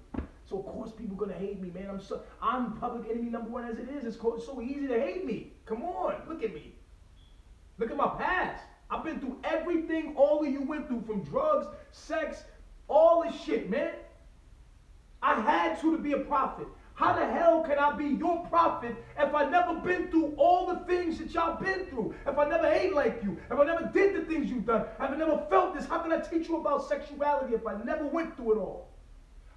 So of course people gonna hate me, man. I'm public enemy number one as it is. It's so easy to hate me. Come on, look at me. Look at my past. I've been through everything all of you went through, from drugs, sex, all this shit, man. I had to be a prophet. How the hell can I be your prophet if I never been through all the things that y'all been through? If I never ate like you? If I never did the things you've done? If I never felt this? How can I teach you about sexuality if I never went through it all?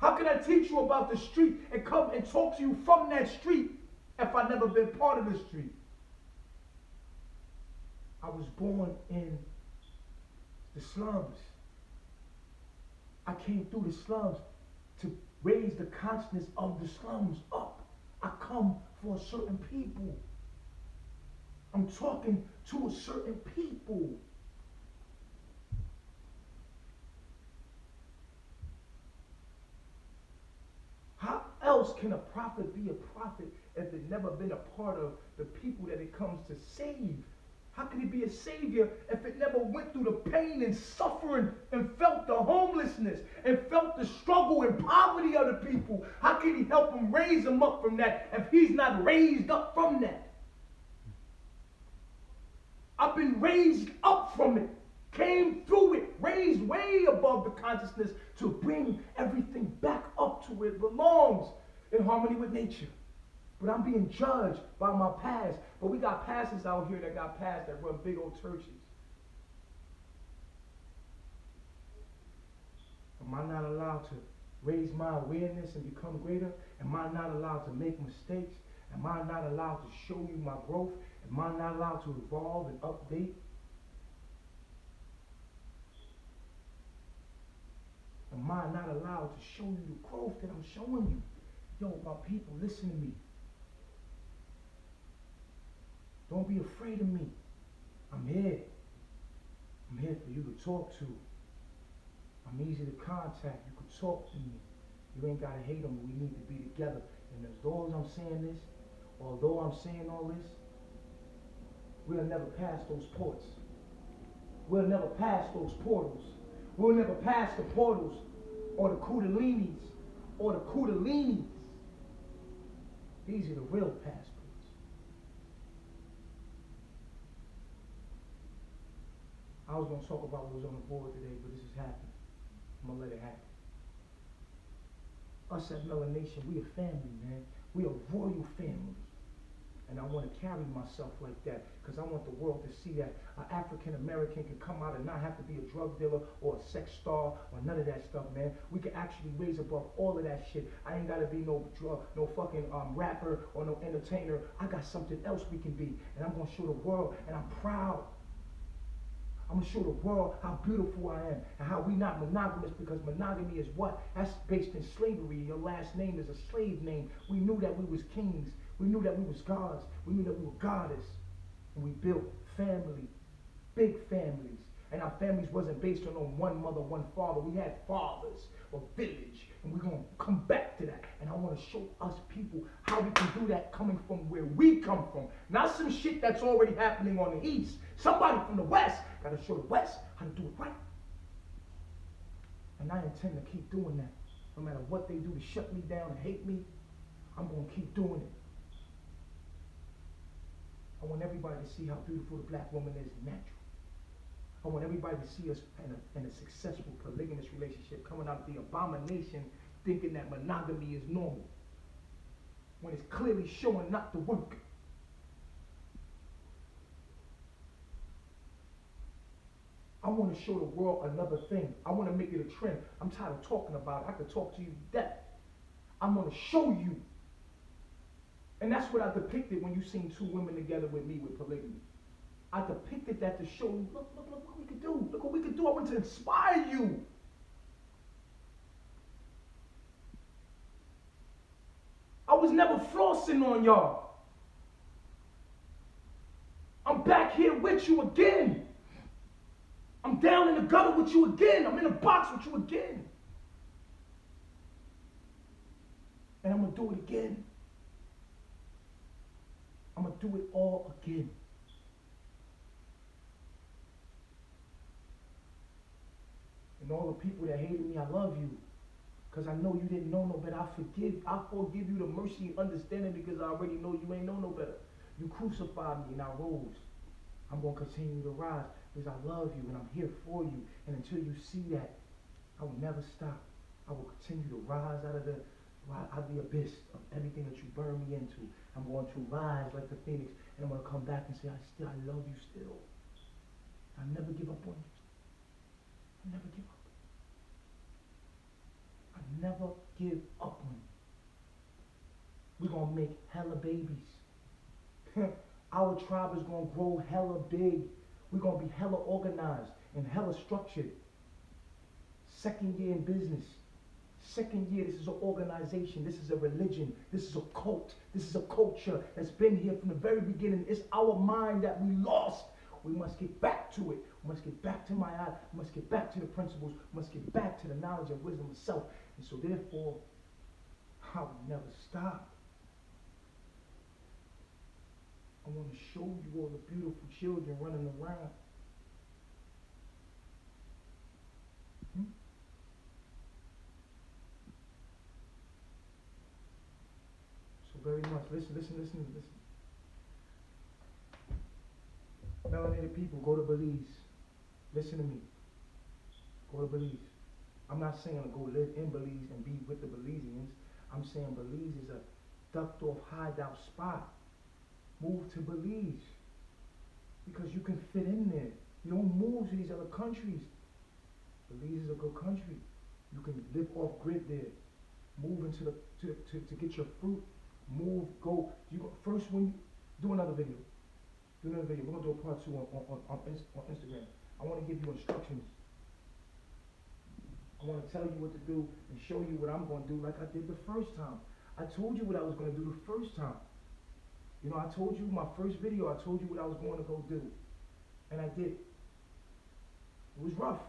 How can I teach you about the street and come and talk to you from that street if I never been part of the street? I was born in the slums. I came through the slums to raise the consciousness of the slums up. I come for a certain people. I'm talking to a certain people. How else can a prophet be a prophet if it never been a part of the people that it comes to save? How can he be a savior if it never went through the pain and suffering and felt the homelessness and felt the struggle and poverty of the people? How can he help them raise them up from that if he's not raised up from that? I've been raised up from it, came through it, raised way above the consciousness to bring everything back up to where it belongs in harmony with nature. But I'm being judged by my past. But we got pastors out here that got past that run big old churches. Am I not allowed to raise my awareness and become greater? Am I not allowed to make mistakes? Am I not allowed to show you my growth? Am I not allowed to evolve and update? Am I not allowed to show you the growth that I'm showing you? Yo, my people, listen to me. Don't be afraid of me. I'm here. I'm here for you to talk to. I'm easy to contact. You can talk to me. You ain't got to hate on me. We need to be together. And as long as I'm saying this, although I'm saying all this, we'll never pass those ports. We'll never pass those portals. We'll never pass the portals or the kundalinis or the kundalinis. These are the real passports. I was going to talk about what was on the board today, but this is happening. I'm going to let it happen. Us at Melanation, we a family, man. We a royal family. And I want to carry myself like that because I want the world to see that an African American can come out and not have to be a drug dealer or a sex star or none of that stuff, man. We can actually raise above all of that shit. I ain't got to be no fucking rapper or no entertainer. I got something else we can be. And I'm going to show the world, and I'm proud. I'm going to show the world how beautiful I am and how we not monogamous, because monogamy is what? That's based in slavery. Your last name is a slave name. We knew that we was kings. We knew that we was gods. We knew that we were goddess. And we built family, big families. And our families wasn't based on one mother, one father. We had fathers, a village. And we're going to come back to that. And I want to show us people how we can do that coming from where we come from. Not some shit that's already happening on the east. Somebody from the west got to show the west how to do it right. And I intend to keep doing that. No matter what they do to shut me down and hate me, I'm going to keep doing it. I want everybody to see how beautiful the black woman is natural. I want everybody to see us in a successful polygamous relationship, coming out of the abomination thinking that monogamy is normal, when it's clearly showing not to work. I want to show the world another thing. I want to make it a trend. I'm tired of talking about it. I could talk to you to death. I'm going to show you. And that's what I depicted when you seen two women together with me with polygamy. I depicted that to show you, look what we could do. Look what we could do. I want to inspire you. was never flossing on y'all. I'm back here with you again. I'm down in the gutter with you again. I'm in a box with you again. And I'm going to do it again. I'm going to do it all again. And all the people that hated me, I love you. Because I know you didn't know no better. I forgive you the mercy and understanding because I already know you ain't know no better. You crucified me and I rose. I'm going to continue to rise because I love you and I'm here for you. And until you see that, I will never stop. I will continue to rise out of the abyss of everything that you burn me into. I'm going to rise like the phoenix and I'm going to come back and say, I love you still. I never give up on you. I never give up. I never give up on you. We're going to make hella babies. Our tribe is going to grow hella big. We're going to be hella organized and hella structured. Second year in business. Second year, this is an organization. This is a religion. This is a cult. This is a culture that's been here from the very beginning. It's our mind that we lost. We must get back to it. We must get back to my eye. We must get back to the principles. We must get back to the knowledge and wisdom of self. And so therefore, I will never stop. I want to show you all the beautiful children running around. So very much, listen. Melanated people, go to Belize. Listen to me. Go to Belize. I'm not saying to go live in Belize and be with the Belizeans. I'm saying Belize is a ducked off hideout spot. Move to Belize. Because you can fit in there. You don't move to these other countries. Belize is a good country. You can live off grid there. Move into to get your fruit. Move, go. First when you do another video. We're gonna do a part 2 on Instagram. I want to give you instructions. I want to tell you what to do and show you what I'm going to do like I did the first time. I told you what I was going to do the first time. You know, I told you my first video, I told you what I was going to go do. And I did. It was rough.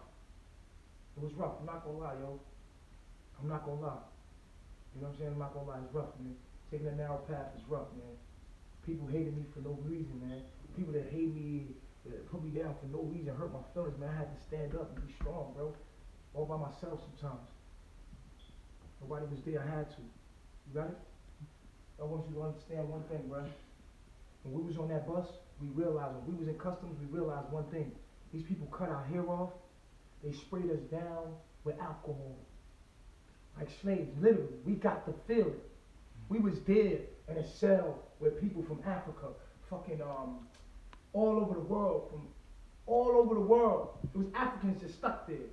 It was rough. I'm not going to lie, yo. I'm not going to lie. You know what I'm saying? I'm not going to lie. It's rough, man. Taking a narrow path is rough, man. People hated me for no reason, man. People that hate me, that put me down for no reason, hurt my feelings, man. I had to stand up and be strong, bro. All by myself sometimes. Nobody was there, I had to. You got it? I want you to understand one thing, bro. When we was on that bus, we realized, when we was in customs, we realized one thing. These people cut our hair off. They sprayed us down with alcohol. Like slaves, literally. We got to feel it. We was there in a cell with people from Africa, fucking all over the world, from all over the world. It was Africans just stuck there.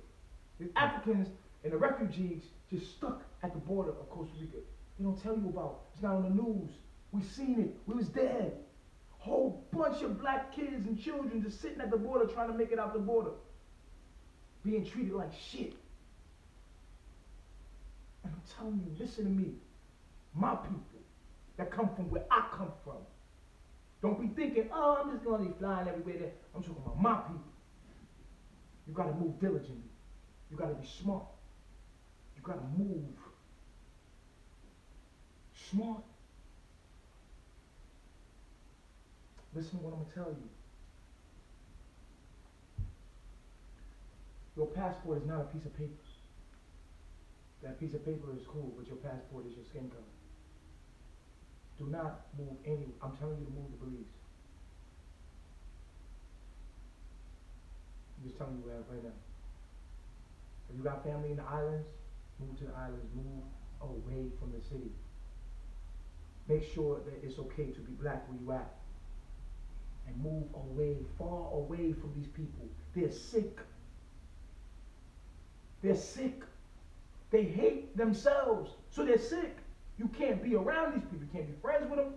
The Africans and the refugees just stuck at the border of Costa Rica. They don't tell you about. It's not on the news. We seen it. We was there. Whole bunch of black kids and children just sitting at the border trying to make it out the border. Being treated like shit. And I'm telling you, listen to me. My people that come from where I come from. Don't be thinking, oh, I'm just going to be flying everywhere there. I'm talking about my people. You got to move diligently. You got to be smart. You got to move smart. Listen to what I'm going to tell you. Your passport is not a piece of paper. That piece of paper is cool, but your passport is your skin color. Do not move anywhere. I'm telling you to move to Belize. I'm just telling you right now. If you got family in the islands, move to the islands. Move away from the city. Make sure that it's okay to be black where you at. And move away, far away from these people. They're sick. They're sick. They hate themselves, so they're sick. You can't be around these people. You can't be friends with them.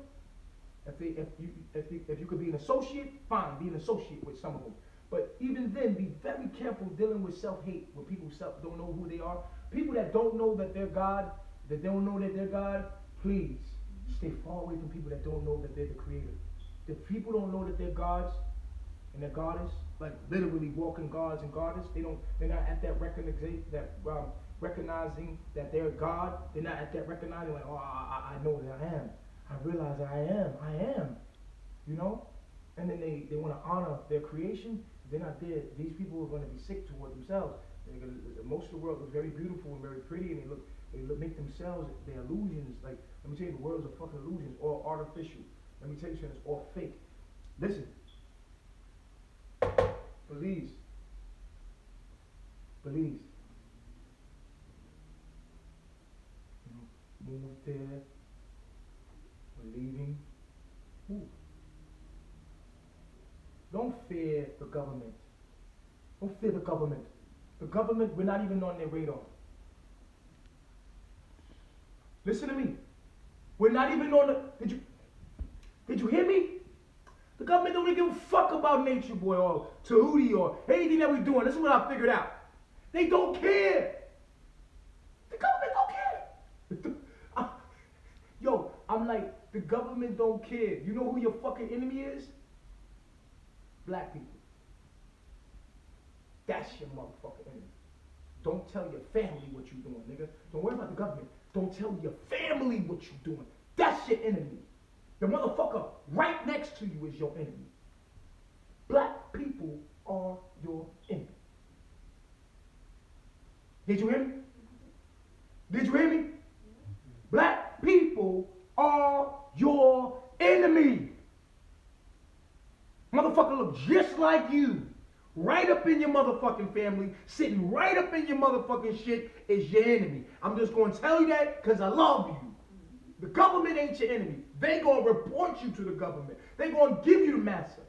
If you could be an associate, fine, be an associate with some of them. But even then, be very careful dealing with self-hate, when people don't know who they are. People that don't know that they're God, please Stay far away from people that don't know that they're the creator. If people don't know that they're gods and they're goddess, like literally walking gods and goddess, they're not at that recognizing that they're God. They're not at that recognizing like, oh, I know that I am. I realize that I am. You know? And then they want to honor their creation. They're not there. These people are going to be sick toward themselves. Most of the world looks very beautiful and very pretty, and they make themselves their illusions. Like, let me tell you, the world is a fucking illusion. It's all artificial. Let me tell you something, it's all fake. Listen. Belize. Moved there. We're leaving. Ooh. Don't fear the government. Don't fear the government. The government, we're not even on their radar. Listen to me. We're not even on the... Did you hear me? The government don't even give a fuck about Nature Boy or Tehuti or anything that we're doing. This is what I figured out. They don't care. The government don't care. Yo, I'm like, the government don't care. You know who your fucking enemy is? Black people. That's your motherfucking enemy. Don't tell your family what you're doing, nigga. Don't worry about the government. Don't tell your family what you're doing. That's your enemy. The motherfucker right next to you is your enemy. Black people are your enemy. Did you hear me? Did you hear me? Black people are your enemy. Motherfucker look just like you. Right up in your motherfucking family, sitting right up in your motherfucking shit is your enemy. I'm just going to tell you that because I love you. The government ain't your enemy. They going to report you to the government. They going to give you the massa.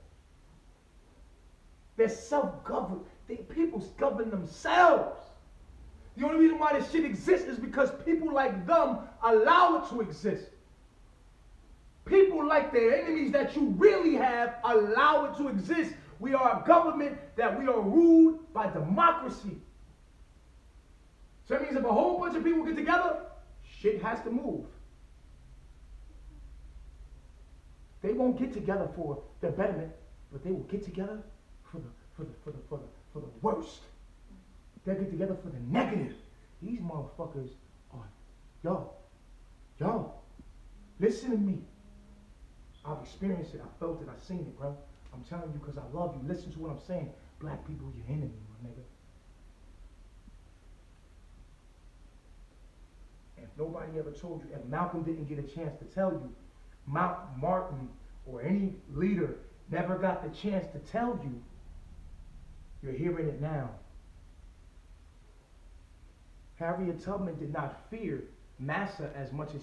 They're self-governed. People govern themselves. The only reason why this shit exists is because people like them allow it to exist. People like their enemies that you really have allow it to exist. We are a government that we are ruled by democracy. So that means if a whole bunch of people get together, shit has to move. They won't get together for the betterment, but they will get together for the worst. They'll get together for the negative. These motherfuckers are, yo, listen to me. I've experienced it, I felt it, I've seen it, bro. I'm telling you because I love you. Listen to what I'm saying. Black people are your enemy, my nigga. And if nobody ever told you, if Malcolm didn't get a chance to tell you, Martin or any leader never got the chance to tell you, you're hearing it now. Harriet Tubman did not fear massa as much as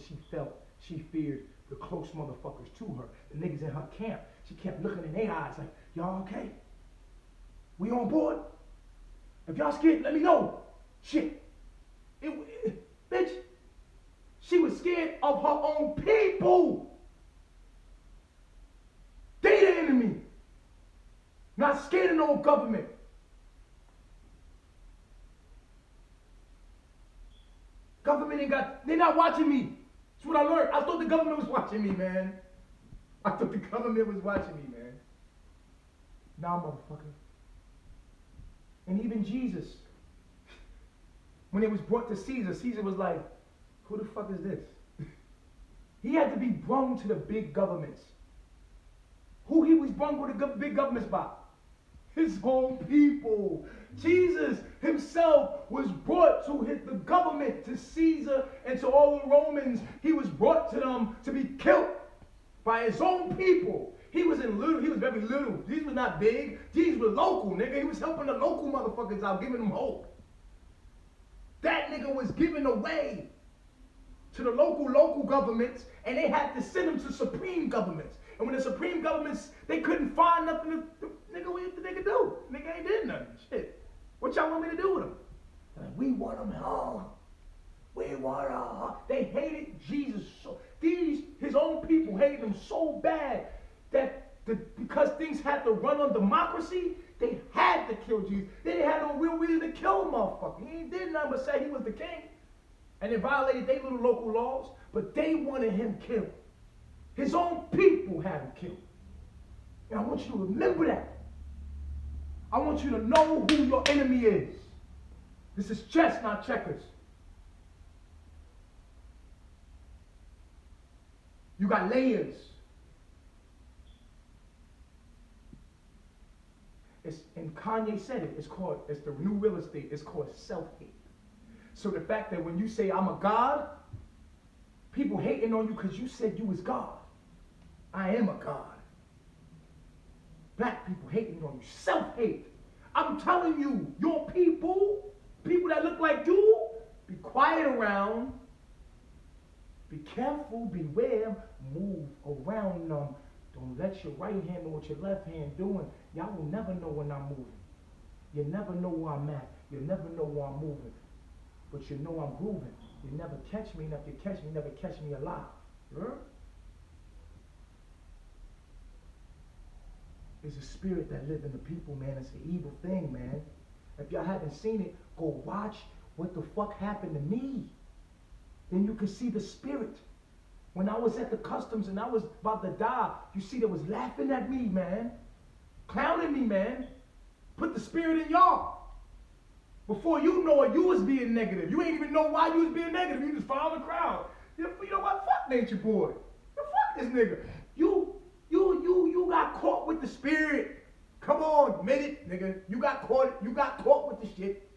she feared the close motherfuckers to her, the niggas in her camp. She kept looking in their eyes like, y'all okay? We on board? If y'all scared, let me know. Shit. Bitch, she was scared of her own people. They the enemy. Not scared of no government. Government ain't got, they're not watching me. That's what I learned. I thought the government was watching me, man. I thought the government was watching me, man. Nah, motherfucker. And even Jesus, when it was brought to Caesar, Caesar was like, who the fuck is this? He had to be brung to the big governments. Who he was brung with the big governments by? His own people. Jesus himself was brought to the government, to Caesar and to all the Romans. He was brought to them to be killed by his own people. He was very little. Jesus was not big. Jesus was local, nigga. He was helping the local motherfuckers out, giving them hope. That nigga was given away to the local governments, and they had to send him to supreme governments. And when the supreme governments, they couldn't find nothing nigga, what the nigga do? Nigga ain't did nothing. Shit. What y'all want me to do with him? They're like, we want him home. We want him. They hated Jesus so. His own people hated him so bad that because things had to run on democracy, they had to kill Jesus. They didn't have no real reason to kill him, motherfucker. He ain't did nothing but say he was the king. And they violated their little local laws, but they wanted him killed. His own people had him killed. And I want you to remember that. I want you to know who your enemy is. This is chess, not checkers. You got layers. And Kanye said it, it's the new real estate, it's called self-hate. So the fact that when you say I'm a God, people hating on you because you said you was God. I am a God. Black people hating on you, self-hate. I'm telling you, your people that look like you, be quiet around, be careful, beware, move around them. Don't let your right hand know what your left hand doing. Y'all will never know when I'm moving. You never know where I'm at. You never know where I'm moving. But you know I'm grooving. You never catch me, and if you catch me, never catch me alive. Huh? There's a spirit that lives in the people, man. It's an evil thing, man. If y'all haven't seen it, go watch what the fuck happened to me. Then you can see the spirit. When I was at the customs and I was about to die, you see they was laughing at me, man. Clowning me, man. Put the spirit in y'all. Before you know it, you was being negative. You ain't even know why you was being negative. You just follow the crowd. You know what? Fuck Nature Boy. Fuck this nigga. You got caught with the spirit. Come on, admit it, nigga. You got caught with the shit.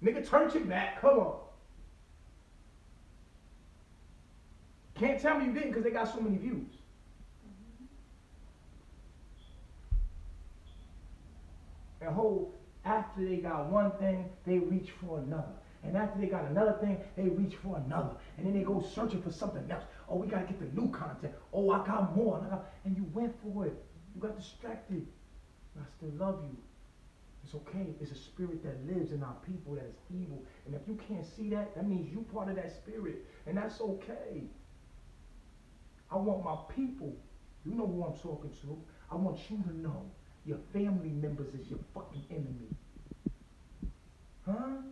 Nigga, turn your back. Come on. Can't tell me you didn't because they got so many views. And after they got one thing, they reach for another. And after they got another thing, they reach for another. And then they go searching for something else. Oh, we got to get the new content. Oh, I got more. And you went for it. You got distracted. I still love you. It's okay. It's a spirit that lives in our people that is evil. And if you can't see that, that means you part of that spirit. And that's okay. I want my people, you know who I'm talking to, I want you to know your family members is your fucking enemy. Huh?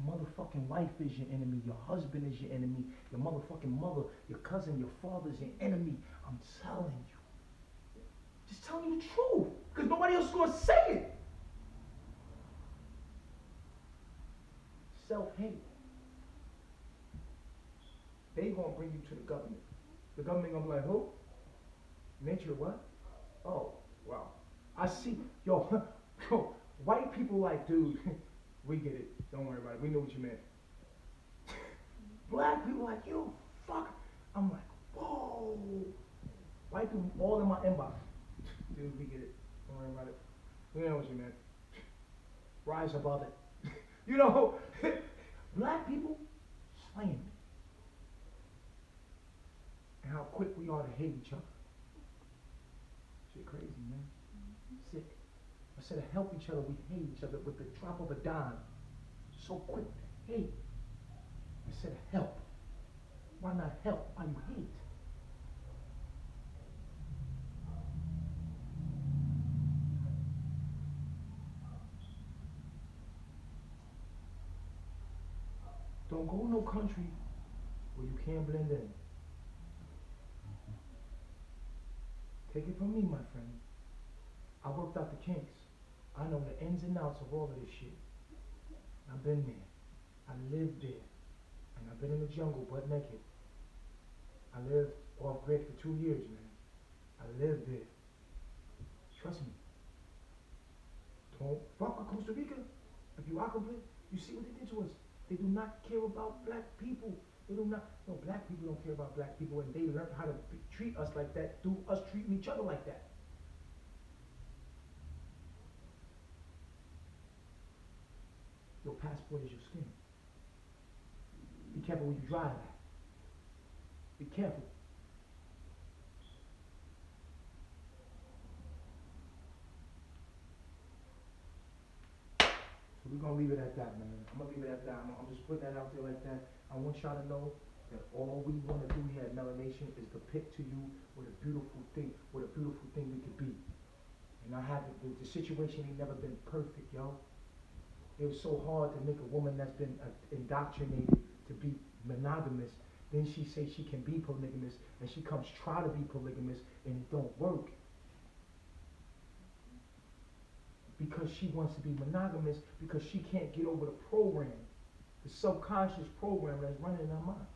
Motherfucking wife is your enemy. Your husband is your enemy. Your motherfucking mother, your cousin, your father is your enemy. I'm telling you. Just telling you the truth. Because nobody else is going to say it. Self-hate. They going to bring you to the government. The government going to be like, who? Nature what? Oh, wow. I see. Yo, white people like, dude, we get it. Don't worry about it. We know what you meant. Black people like, you fuck. I'm like, whoa. White people all in my inbox. Dude, we get it. Don't worry about it. We know what you meant. Rise above it. You know, black people slaying me. And how quick we are to hate each other. Shit crazy, man. Sick. Instead of help each other, we hate each other with the drop of a dime. So quick to hate. Instead of help. Why not help? Why you hate? Don't go no country where you can't blend in. Take it from me, my friend. I worked out the kinks. I know the ins and outs of all of this shit. I've been there. I lived there. And I've been in the jungle butt naked. I lived off grid for 2 years, man. I lived there. Trust me. Don't fuck with Costa Rica. If you occupy, you see what they did to us. They do not care about black people. They do not. No, black people don't care about black people, and they learned how to treat us like that through us treating each other like that. Your passport is your skin. Be careful when you drive at. Be careful. So we're gonna leave it at that, man. I'm gonna leave it at that. I'm just putting that out there like that. I want y'all to know that all we want to do here at Melanation is depict to you what a beautiful thing we could be. And I haven't, the situation ain't never been perfect, yo. It was so hard to make a woman that's been indoctrinated to be monogamous Then she say she can be polygamous, and she comes try to be polygamous, and it don't work. Because she wants to be monogamous, because she can't get over the program, the subconscious program that's running in her mind.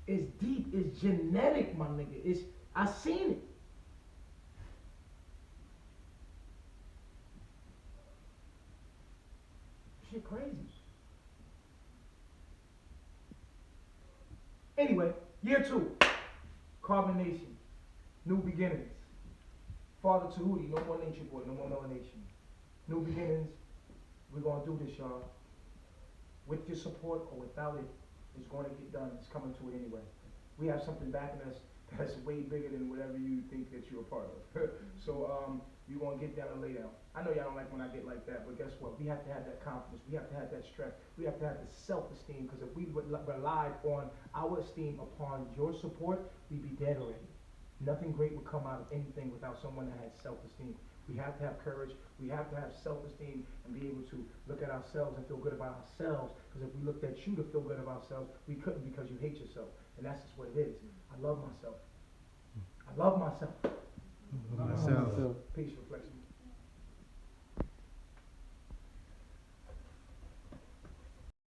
It's deep, it's genetic, my nigga. I seen it. Shit crazy. Anyway, year 2, carbonation, new beginnings. Father Tehuti, no more nature boy, no more melanation. New beginnings, we're gonna do this, y'all. With your support or without it, it's gonna get done. It's coming to it anyway. We have something backing us that's way bigger than whatever you think that you're a part of. So you're gonna get down and lay down. I know y'all don't like when I get like that, but guess what? We have to have that confidence. We have to have that strength. We have to have the self-esteem, because if we relied on our esteem upon your support, we'd be dead already. Nothing great would come out of anything without someone that had self-esteem. We have to have courage. We have to have self-esteem and be able to look at ourselves and feel good about ourselves. Because if we looked at you to feel good about ourselves, we couldn't, because you hate yourself. And that's just what it is. I love myself. I love myself. Myself. Peace, reflection.